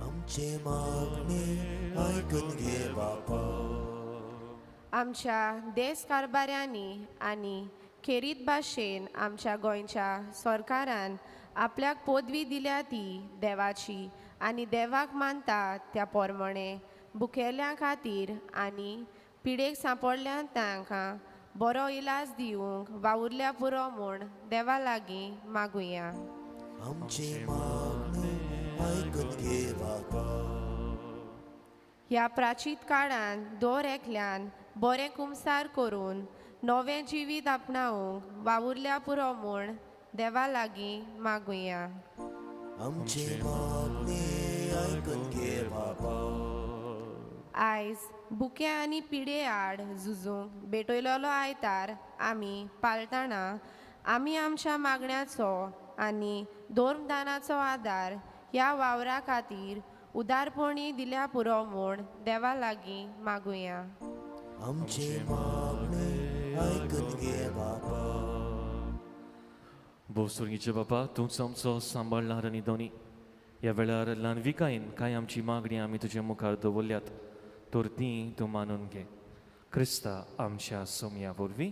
आमचे मागणे आयकून घे बापा आमच्या देश कारबाऱ्यांनी आनी खेरीत भाशेन आमच्या गोंयच्या सरकारान आपल्याक पदवी दिल्या ती देवाची आनी देवाक मानतात त्या पोरमणे बुकेल्या खातीर आनी पिडेक सांपडल्या तांकां बरो इलाज दिवंक वावुरल्या पुरो म्हूण देवा लागीं मागुया आमचे मागणे आयकून घे बापा ह्या प्राचीत काळान दर एकल्यान बरें कुमसार करून नवें जिवीत आपणावंक वावुरल्या पुरो म्हूण देवा लागीं मागुया आमचे मागणे आयकून घे बापा आयज बुके आनी पिडे आड झुजूंक भेटयलोलो आयतार आमी पाळटना आमी आमच्या मागण्याचो आनी धर्मदानाचो आदार ह्या वावरा खातीर उदारपणी दिल्या पुरो म्हूण देवा लागीं मागुया आमचे मागणे आयकून घे बापा भोवसुर्गीचे बापा तूंच आमचो सांबाळणार आनी दोनी ह्या वेळार ल्हानविकायेन कांय आमची मागणी आमी तुजे मुखार दवरल्यात तर ती तूं मानून घे क्रिस्ता आमच्या सोम्या वरवीं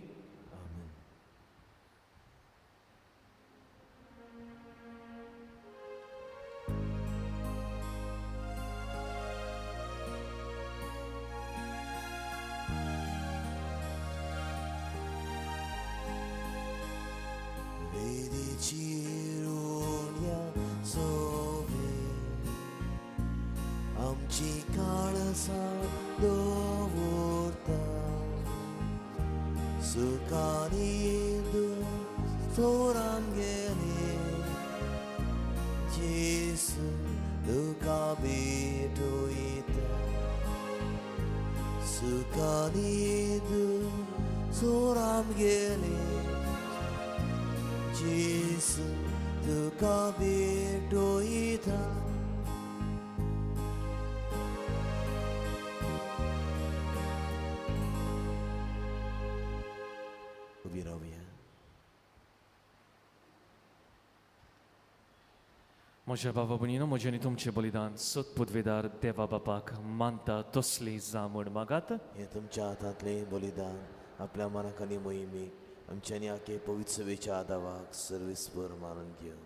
चिरुल्या सोबे आमची काळसां दवरता सुखानी तोराम गेले जेसू तुका भेटोयता सुखानीद तोराम गेले जेसू तुका भेटोयता उभी राहूया. म्हज्या बाबा भयणीनो, म्हजें आनी तुमचें बलिदान सत पदवेदार देवा बापाक मानता तसली जा म्हूण मागात. हे तुमच्या हातांतले बलिदान आपल्या मनाक आनी मोहिमेक आमच्यानी आखे पवित्र सेवेच्या आदावाक सर्वेस्पर मानून घेव.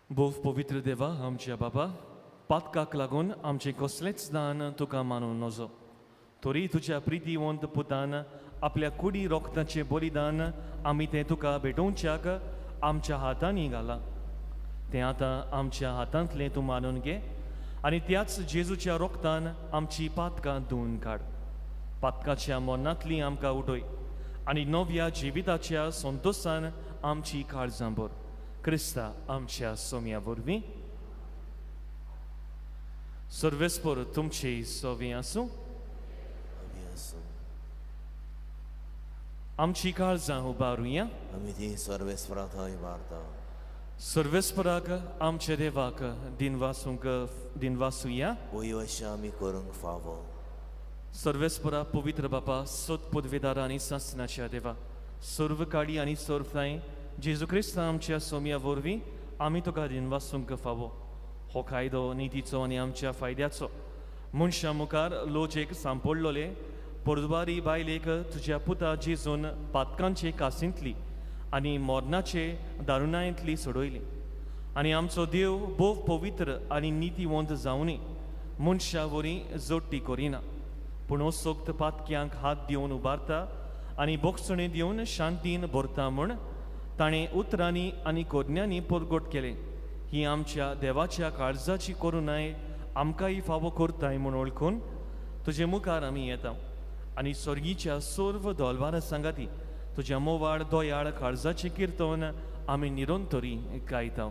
भोव पवित्र देवा आमच्या बाबा, पातकाक लागून आमचें कसलेंच दान तुका मानून नजो. तरी तुज्या प्रितीवंत पुतान आपल्या कुडी रोखताचें बलिदान आमी तें तुका भेटोवच्याक आमच्या हातांनी घाला. तें आतां आमच्या हातांतलें तूं मानून घे आनी त्याच जेजूच्या रोखतान आमची पातकां धुवन काड. पातकाच्या मरणांतलीं आमकां उडय आनी नव्या जिविताच्या संतोशान आमची काळजां भर. क्रिस्ता आमच्या सोम्या वरवीं. सर्वेस्पर तुमची सोवी आसूं. आमची काळजां उबारुया. आमी ती सर्वेस्परांत थंय वारता. सर्वेस्पराक आमच्या देवाक दिनवासूया. वय अशें आमी करूंक फावो. सर्वेस्परा पवित्र बापा, सत पदवेदार आनी सासणाच्या देवा, सर्व काळी आनी सर्वथाय जेजू क्रिस्ता आमच्या सोम्या वरवीं आमी तुका दिनवासूंक फावो. हो कायदो नितीचो आनी आमच्या फायद्याचो. मनशा मुखार लोचेक सांपडलोले पोरदुबारी बायलेक तुज्या पुता जेजून पातकांचे कासींतली आनी मोरणाचे दारुणायेंतली सोडयली. आनी आमचो देव भोव पवित्र आनी नितीवंत जावनी मनशा वरी जोडटी करिना, पूण सोक्त पातक्यांक हात दिवन उबारता आनी बोगसणे दिवन शांतीन भरता म्हूण ताणें उतरांनी आनी कोज्ञांनी परगट केले. ही आमच्या देवाच्या काळजाची करुणाय आमकांय फावो करताय म्हूण ओळखून तुजे मुखार आमी येता आनी स्वर्गीच्या सर्व दोलवार सांगाती तुज्या मोवाळ दोयाळ काळजाचें किर्तन आमी निरंतरी गायता.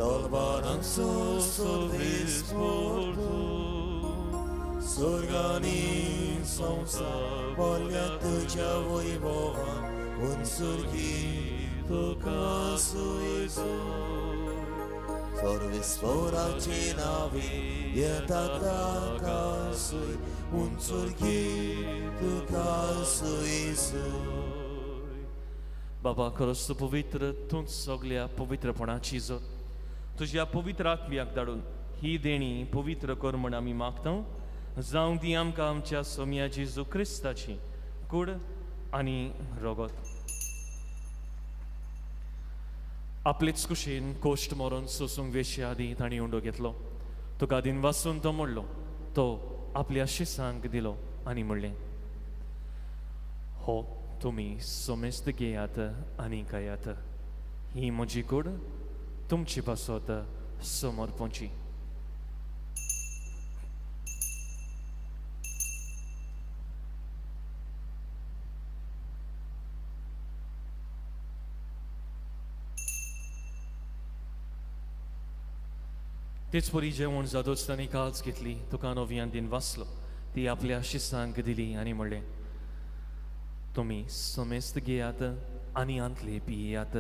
Dolvaranco sorvesporto Sorgani sonsa Volia tucia voivovan Un surghito caso Iisus Sorvespora cenavi Ietata casui Un surghito caso Iisus. बाबा, खरोच तूं पवित्र, तूंच सगळ्या पवित्रपणाची जोत. तुज्या पवित्र आत्म्याक धाडून ही देणी पवित्र कर म्हण आमी मागता. जावं ती आमकां आमच्या सोम्या जेजू क्रिस्ताची कूड आनी रगत. आपलेच कुशीन कोश्ट मरोन सोसूंक वेशी आदी ताणी उंडो घेतलो. तुका दिन वाचून तो म्हणलो, तो आपल्या शिसांक दिलो आनी म्हणलें, हो तुमी सोमेस्त घेयात आनी खायात. ही म्हजी कूड तुमची पासत समर्पणची. तेच परी जेवण जादूच तांणी काळज घेतली. तुका नव्यान दिन वाचलो. ती आपल्या शिसांक दिली आनी म्हणलें, तुमी समेस्त घेयात आनी आंतले पियेयात.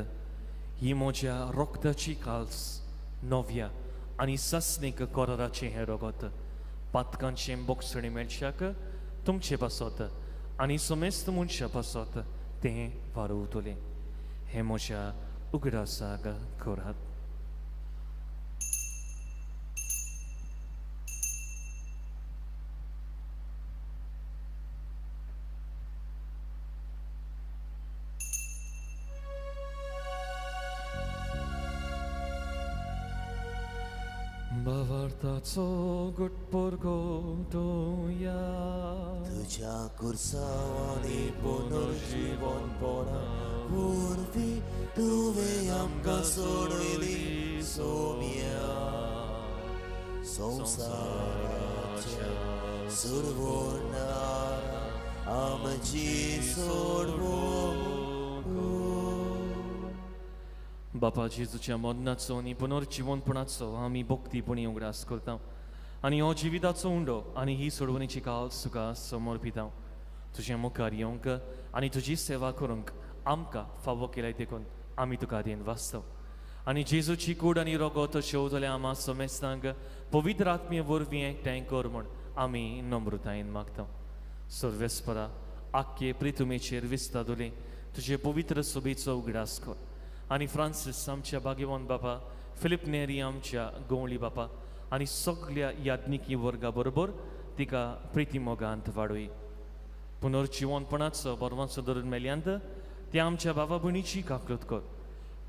ही म्हज्या रोगताची काल्स नव्या आनी सस्नेक कोराराचें हें रगत पातकांचें बोगसणे मेळच्याक तुमचे पासत आनी समेस्त मनशा पासत तें वारोवतलें. हें म्हज्या उगडासाक करात. Bavartaco gutporgotoja Tudzia kursawani punorżywon pona Urwi tuwejam gasolili somia Somsara सुरवणारा आमची सोडवो बापा जेजूच्या मरणाचो आनी पुनर्जिवनपणाचो आमी भक्तीपणी उगडास करता आनी हो जिविताचो उंडो आनी ही सोडवणीची काळ सुका समोर पिता तुजे मुखार येवंक आनी तुजी सेवा करूंक आमकां फावो केल्याय देखून आमी तुका देन वाचता आनी जेजूची कूड आनी रोगो तश्यो जाल्यार आम्हा समेस्तांक पवित्र आत्मे वरवीं एकठांय कर म्हूण आमी नम्रतायेन मागता सर्वेस्परा आख्खे प्रितुमेचेर विस्तादुले तुजे पवित्र सोबेचो उगडास कर आनी फ्रांसीस आमच्या भाग्यवान बापा फिलिप नेरी आमच्या गवळी बापा आनी सगळ्या याज्ञिकी वर्गा बरोबर तिका प्रिती मोगांत वाडोय पुनर्जिवनपणाचो बरवांचो धरून मेल्यांत त्या आमच्या बाबा भयणीची काकलूत कर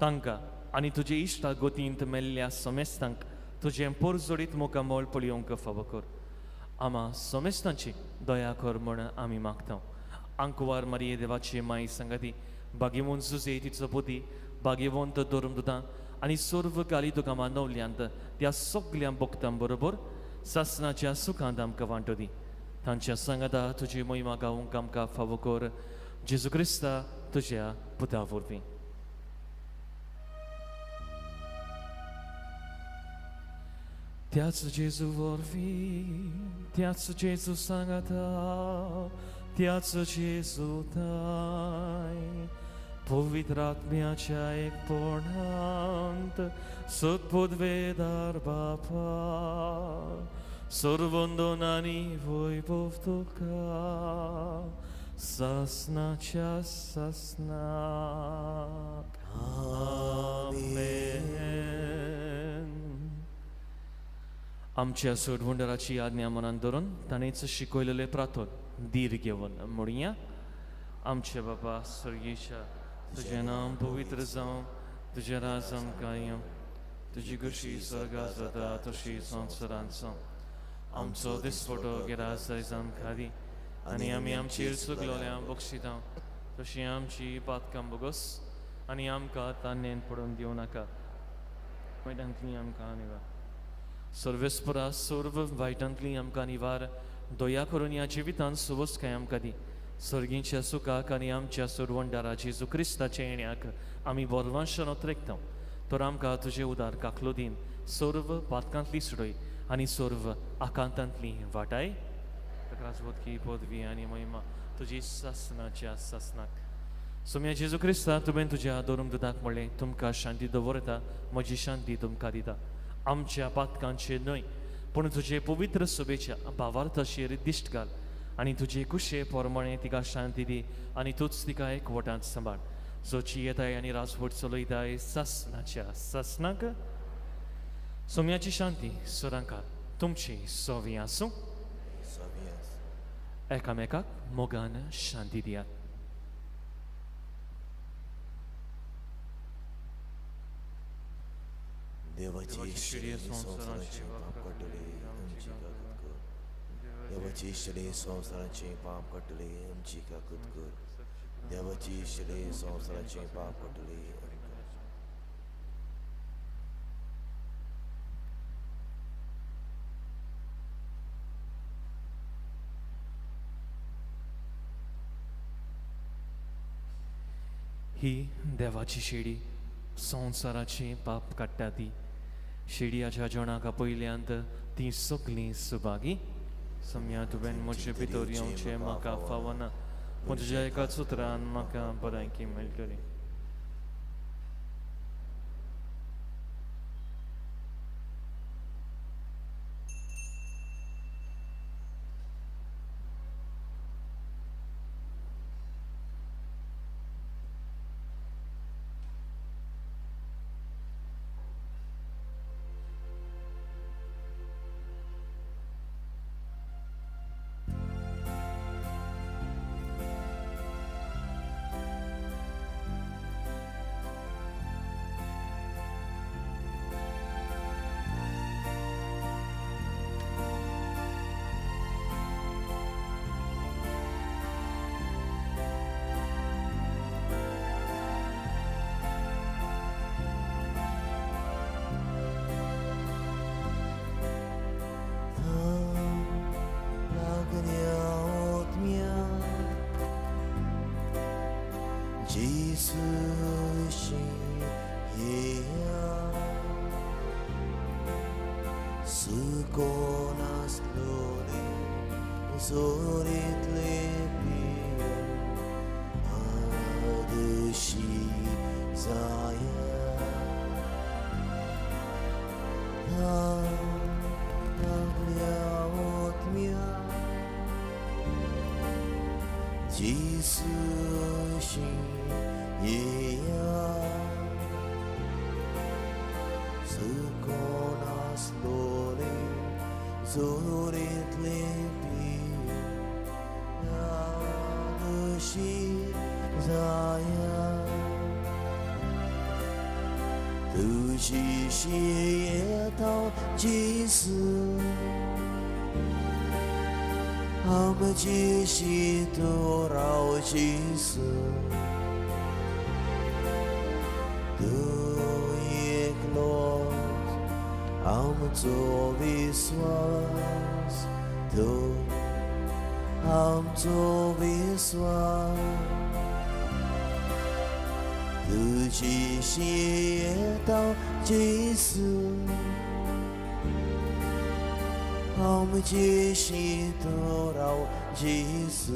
तांकां आनी तुजे इश्टा गोतींत मेल्ल्या समेस्तांक तुजें पोरजोडीत मोकामोल पळयोवंक फावो कर आमा समेस्तांची दया कर म्हूण आमी मागता आंकुवार मारये देवाची माई संगती भाग्यवंत जुजे तिचो पुती भाग्यवंत धर्मदूतां आनी सर्व गाली तुका मानवल्यांत त्या सगळ्या भक्तां बरोबर सासणाच्या सुखांत आमकां वांटो दी तांच्या सांगाता तुजी महिमा गावूंक आमकां फावो कर जेजू क्रिस्ता तुज्या पुता वरवीं त्याच जेजू वरवीं त्याच जेजू सांगाता त्याच जेजू ताय पवित्र आत्म्याच्या एकपणांत सत्पदवेदार बापा सर्वंदोनानी वैभव तुका सासनाच्या सासनाक आमेन आमच्या सोडवंडराची आज्ञा मनान धरून ताणेच शिकयलेले प्रार्थन धीर घेवन म्हणुया आमचे बापा स्वर्गीच्या तुझें नाम पवित्र जावं तुजें राज आमकां येवं तुजी कशी स्वर्गांत जाता तशी संवसारांत जावं आमचो दिसपटो गिरास आयज आमकां दी आनी आमी आमचेर चुकलोल्यांक बक्षिता तशी आमची पातकां बोगस आनी आमकां तान्नेन पडून दिवं नाका वायटांतली आमकां निवार सर्वेस्परा सर्व वायटांतली आमकां निवार दया करून ह्या जिवितांत सुवस्काय आमकां दी सर्गीच्या सुखाक आनी आमच्या सोडवंडारा जेजू क्रिस्ताच्या येण्याक आमी बोरवांशान उतरेकता तर आमकां तुजें उदार काकलो दिन सर्व पातकांतली सुडय आनी सर्व आकांतांतली वाटाय राजवतकी पदवी आनी महिमा तुजी सासनाच्या सासनाक सोम्या जेजू क्रिस्ता तुवें तुज्या धर्मदूताक म्हणलें तुमकां शांती दवरता म्हजी शांती तुमकां दिता आमच्या पातकांचे न्हय पूण तुजे पवित्र सभेच्या भावार्थाचेर दिश्ट घाल आनी तुजे कुशे पोरमणे तिका शांती दी आनी तूच तिका एकवटांत सांबाळ जोची येताय आनी राजवट चलयताय सासनाच्या सासनाक सोम्याची शांती सुरांकार तुमची सोवी आसूं एकामेकाक मोगान शांती दियात देवाची श्री संवसाराची पाप काडटली आमची काकूत कर देवाची श्री संवसाराची पाप काडटली आमची काकूत कर देवाची श्री संवसाराची पाप काडटली ही देवाची शेडी संवसाराची पाप काडटा ती शेडयाच्या जणाक पयल्यांत ती सगळीं सुभागी सम्या तुवें म्हजे भितर येवचें म्हाका फावना पूण तुज्या एका सुत्रान म्हाका बरायकी मेळटली 지수시야 수고나스 노래 소릿 레비요 아드시 자야 나야옷미야 지수시야 수고나스 노래 소릿 레비요 아드시 자야 두시시에 더 지수 아무지시 돌아오지수 두의 클로스 아무도 비스와스 두 아무도 비스와스 두지시에 더 지수 아무지시 돌아오 지수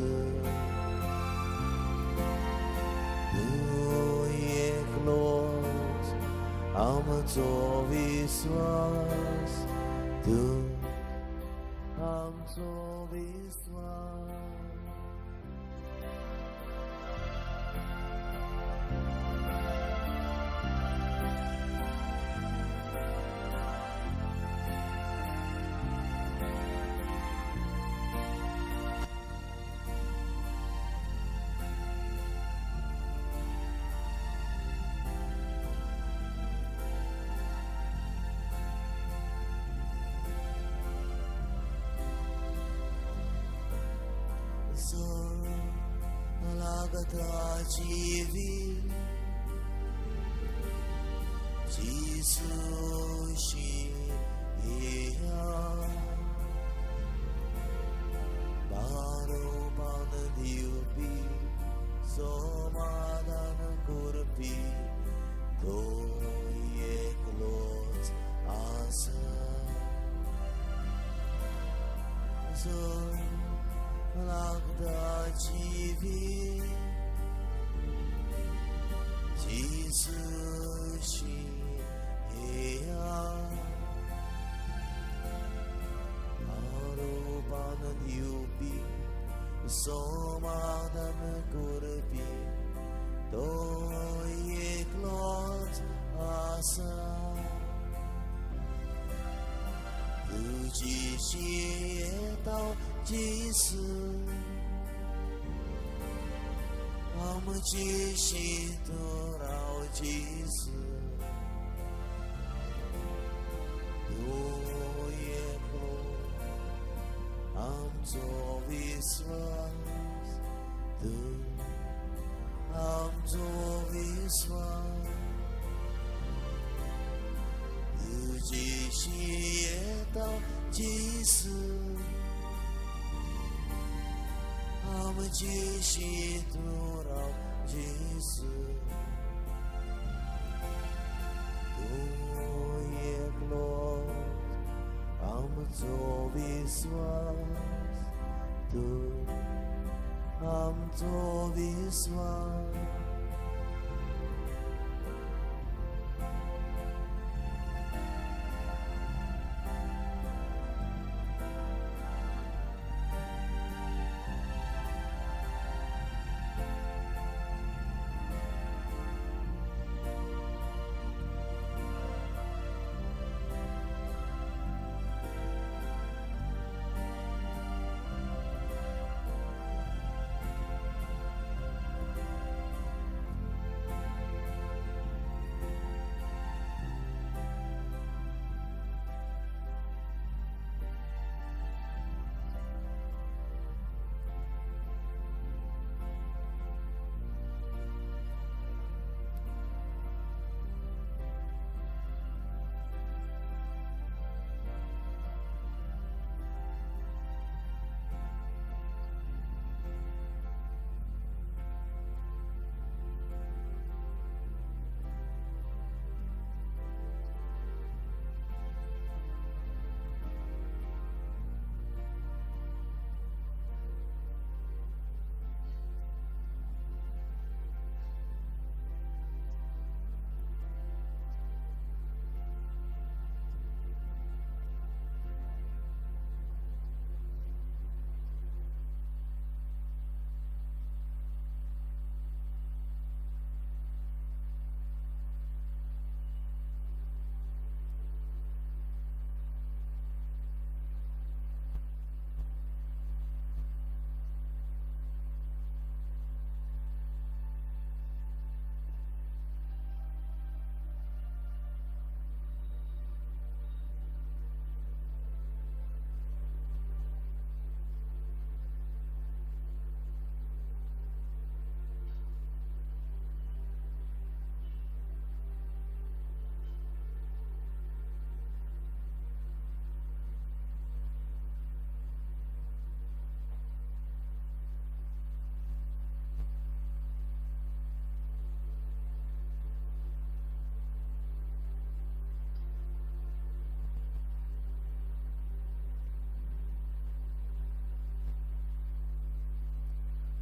두의 클로스 아무도 비스와스 두 아무도 비스와스 Lagata jivi Jisushi iya Baro bana diupi Somadana kurpi Toye klos asa Lagda jivi Jisushi iya Arubana yupi Somadana kurpi Toye klot asa Tujishi etao jisu Amujishi dorao jisu Doye klo Amzo viswas Du Amzo viswas Tujishi etao jisu Amujishi dorao jisu Doye klo Amzo viswas Du Amzo viswas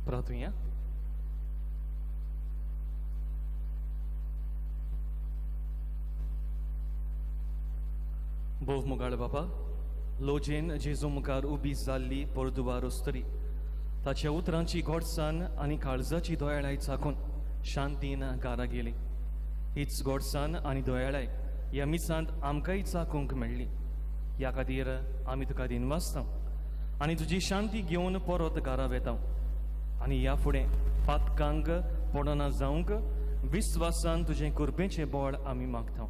प्रार्थूया. बोव मुगाळ बापा, Lausanne जेजू मुखार उबी जाल्ली पोरदुबार उस्तरी ताच्या उतरांची गोडसाण आनी काळजाची दोयाळाय चाकून शांतीन घारा गेली. हीच गोडसाण आनी दोयाळाय ह्या मिसांत आमकांय चाकूंक मेळ्ळी. ह्या खातीर आमी तुका दिनवासता आनी तुजी शांती घेवन परत घरा वेता. आनी ह्या फुडें पातकांक पडना जावंक विस्वासान तुजें कृपेचें बळ आमी मागता.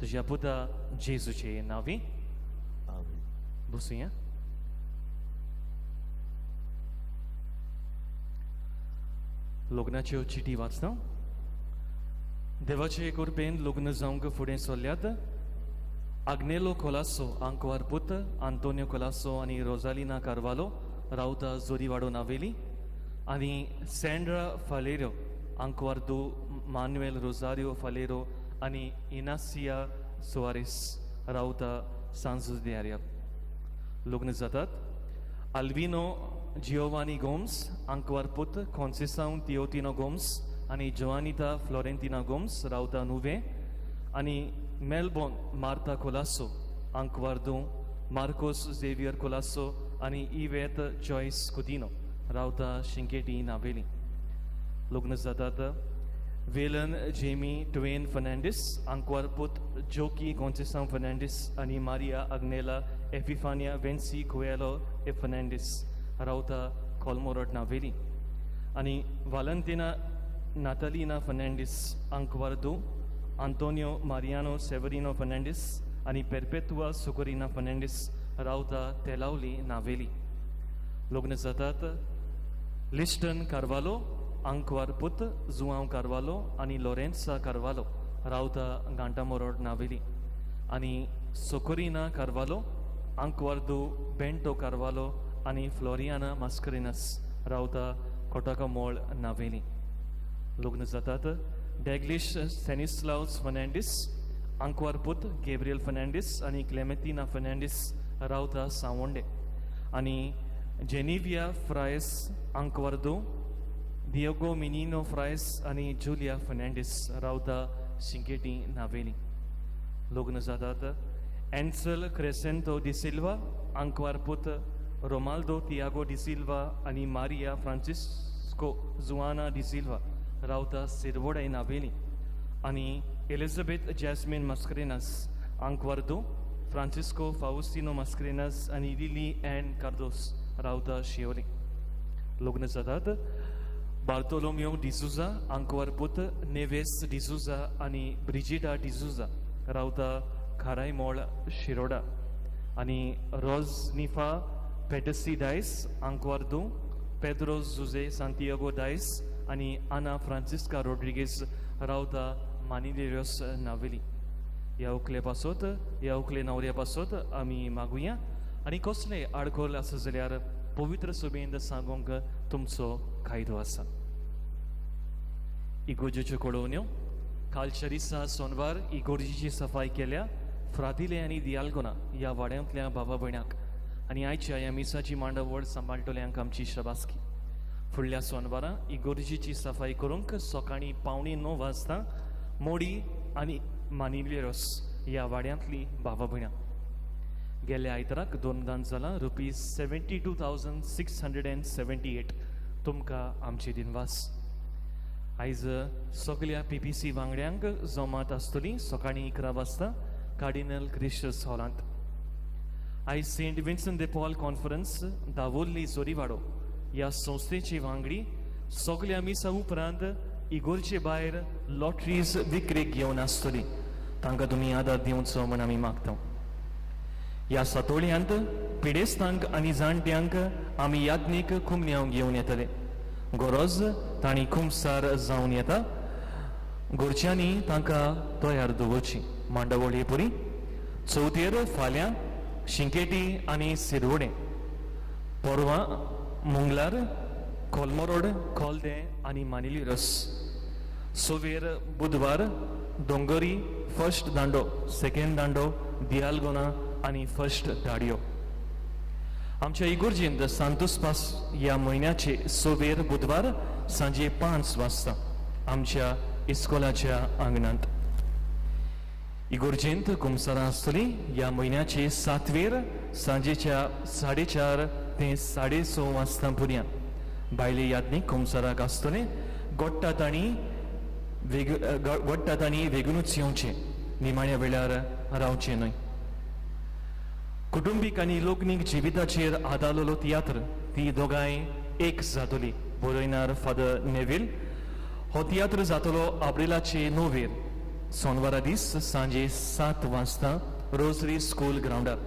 तुज्या पुता जेजूचे नांवी आमेन. बसूया. लग्नाच्यो चिटी वाचता. देवाचे कृपेन लग्न जावंक फुडें सरल्यात आग्नेलो कोलासो आंकवार पुत आंतोनियो कोलासो आनी रोजालिना कार्वालो रावता जोरीवाडो नावेली आनी सँड्रा फालेरो आंकवार दो मान्युएल रोजारियो फालेरो आनी इनासिया सुआरेस रावता सांजुदेरिया. लग्न जातात अल्विनो जिओवानी गोम्स आंकवार पुत कॉन्सेसांव तियोटिनो गोम्स आनी जोआनिता फ्लोरेंटिना गोम्स रावता नुवे आनी मेलबोर्न मार्ता कोलासो आंकवार दो मार्कोस झेवियर कोलासो आनी इवेत जॉयस कुदिनो रावता शिंकेटी नावेली. लग्न जातात वेलन जेमी ट्वेन फर्नांडीस आंकवार पुत जोकी कॉन्सेसांव फर्नांडीस आनी मारिया अग्नेला एफिफानिया वेन्सी कुएलो ए फर्नांडीस रावता कोलमोरड नावेली. आनी वालंटिना नातालिना फर्नांडीस आंकवार दो आंतोनियो मारियानो सेवरिनो फर्नांडीस आनी पेरपेतुआ सुकोरिना फर्नांडीस रावता तेलावली नावेली. लग्न जातात लिस्टन कार्वालो आंकवार पुत जुआंव कार्वालो आनी लोरेन्सा कार्वालो रावता गांटामोरोड नावेली. आनी सोकोरिना कार्वालो आंकवार दो बेंटो कार्वालो आनी फ्लोरियाना मास्करिनस रावता कोटाकामोळ नावेली. लग्न जातात डॅग्लिश स्टॅनिस्लावस फर्नांडीस आंकवार पुत गॅब्रियल फर्नांडीस आनी क्लेमेंटिना फर्नांडीस रावता सांवोंडे. आनी जेनिविया फ्रायस आंकवार दो दियोगो मिनिनो फ्रायस आनी जुलिया फर्नांडीस रावता शिंकेटी नावेली. लग्न जातात एन्सल क्रेसेंतो डिसिल्वा आंकवार पुत रोमाल्दो तियागो डिसिल्वा आनी मारिया फ्रांसिस्को जुआना डिसिल्वा रावता सिरवोडे नावेली. आनी एलिझाबेथ जॅस्मिन मास्करेनास आंकवार दो फ्रांसिस्को फाउस्टिनो मास्करेनास आनी लिली एन कार्दोस रावता शिओली. लग्न जातात बार्तोलोमियो डिसुजा आंकवार पुत नेवेस डिसुजा आनी ब्रिजिडा डिसुजा रावता खारायमोळ शिरोडा. आनी रोजनिफा पेटसी डायस आंकवार दो पेद्रो जुजे सांतियागो डायस आनी आना फ्रांसिस्का रोड्रिगेज रावता मानिलेरियोस नावेली. ह्या उकले पासत ह्या उकले नवऱ्या पासत आमी मागुया. आनी कसले आडखोल आसा जाल्यार पवित्र सभेंत सांगूंक तुमचो कायदो आसा. इगोर्जेच्यो कळोवण्यो. कालच्या दिसा सोनवार इगोर्जेची सफाई केल्या फ्रादिले आनी दियाल्गोना ह्या वाड्यांतल्या भावा भयणांक आनी आयच्या ह्या मिसाची मांडावळ सांबाळटल्यांक आमची शबासकी. फुडल्या सोनवारा इगोर्जेची सफाई करूंक सकाळीं 9:15 वाजता मोडी आनी मानिलेरोस ह्या वाड्यांतली भावा भयणां. गेल्या आयताराक 2 दान जालां ₹72,678 तुमकां आमची दिनवास. आयज सगळ्या PPC वांगड्यांक जमात आसतली सकाळीं 11 वाजता कार्डिनल क्रिस्टस हॉलांत. आयज सेंट विन्संट दे पॉल कॉन्फरन्स दावोर्ली जोरीवाडो ह्या संस्थेची वांगडी सगळ्या मिसा उपरांत इगोर्जे भायर लॉटरीज विक्रेक घेवन आसतली. तांकां तुमी आदार दिवचो म्हण आमी मागता. ह्या सातोळ्यांत पिडेस्तांक आनी जाणट्यांक आमी याज्ञीक कुमन्यांव घेवन येतले. गरज तांणी खुमसार जावन येता. घरच्यांनी तांकां तयार दवरची. मांडावळ हे पुरी चवथेर फाल्यां शिंकेटी आनी सिरवडे परवां मुंगलार कोलमोरोड खोलदे आनी मानिलिरस. सोवेर बुधवार दोंगरी फर्स्ट दांडो सेकंड दांडो दियाल्गोना आनी फर्स्ट धाडयो. आमच्या इगोर्जींत सांतोस्पास या महिन्याचे सोवेर बुधवार सांजे 5 वाजता आमच्या इस्कॉलाच्या अंगणात. इगोर्जींत कुमसारां आसतली. या महिन्याचे 7वेर सांजेच्या 4:30 ते 6:30 वाजता पर्यंत भायले याज्ञीक कुमसाराक आसतले. गोडटात आनी वेगूनच येवचे, निमाण्या वेळार रावचे न्हय. कुटुंबीक आनी लोकनीक जिविताचेर आदारलेलो तियात्र ती दोगांय एक जातली. बरयणार फादर नेविल. हो तियात्र जातलो एप्रिलाचे 9 सोनवारा दीस सांजे 7 वाजता रोजरी स्कूल ग्राउंडार.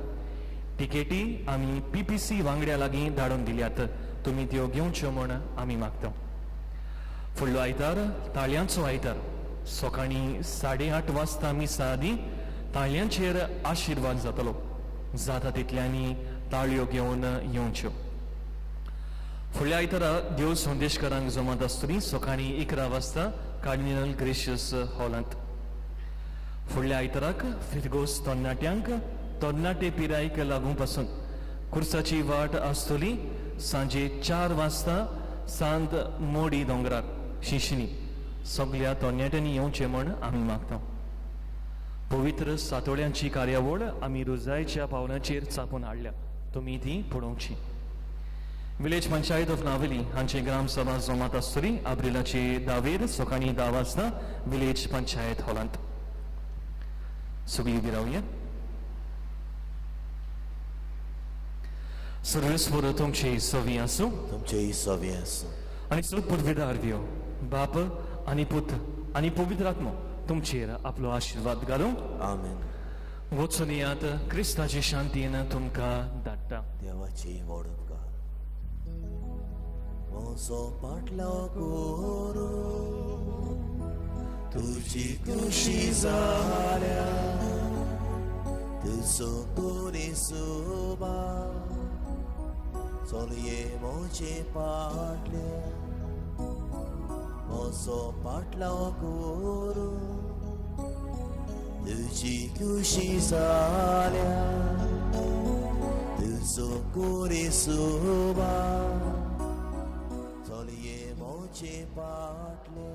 तिकेटी आमी PPC वांगड्या लागीं धाडून दिल्यात. तुमी त्यो घेवच्यो म्हूण आमी मागता. फुडलो आयतार ताळयांचो आयतार सकाळीं 8:30 वाजता मिसा आदी ताळयांचेर आशिर्वाद जातलो. जाता तितल्यांनी ताळयो घेवन येवच्यो. फुडल्या आयतारा देव संदेशकारांक जमत आसतली सकाळीं 11 वाजता कार्डिनल ग्रेशियस हॉलांत. फुडल्या आयताराक फिरगोस तरणाट्यांक तरणाटे पिरायेक लागून पासून कुर्साची वाट आसतली. सांजे 4 वाजता सांत मोडी दोंगरार शिशणी. सगळ्या तरणाट्यांनी येवचें म्हूण आमी मागता. पवित्र सातोड्यांची कार्यावळ आमी रुजायच्या पावलांचेर चापून हाडल्या. तुमी ती पळोवची. विलेज पंचायत ऑफ नावेली हांचे ग्रामसभा जमात आसतली एप्रिलाचे 10 सकाळीं 10 वाजता विलेज पंचायत हॉलांत. सगळीं उबी रावया. सर्वेस्वर तुमची सवी आसूं. तुमचे सवी आसूं. आनी सत पदवीदार देव बाप आनी पुत्र आनी पवित्र आत्मो तुमचेर आपलो आशिर्वाद घालूं. आमेन. वचून क्रिस्ताची शांतीन तुमकां धाडटा. देवाची वडणूक म्हजो पाटलो कोरो तुजी खुशी जाल्या तुजो कोरी सोबा चलये म्हजे पाटले म्हजो पाटलो कोरो तुजी खुशी जाल्या तुजो कोरी सोबा चलये मोचे पाटल्या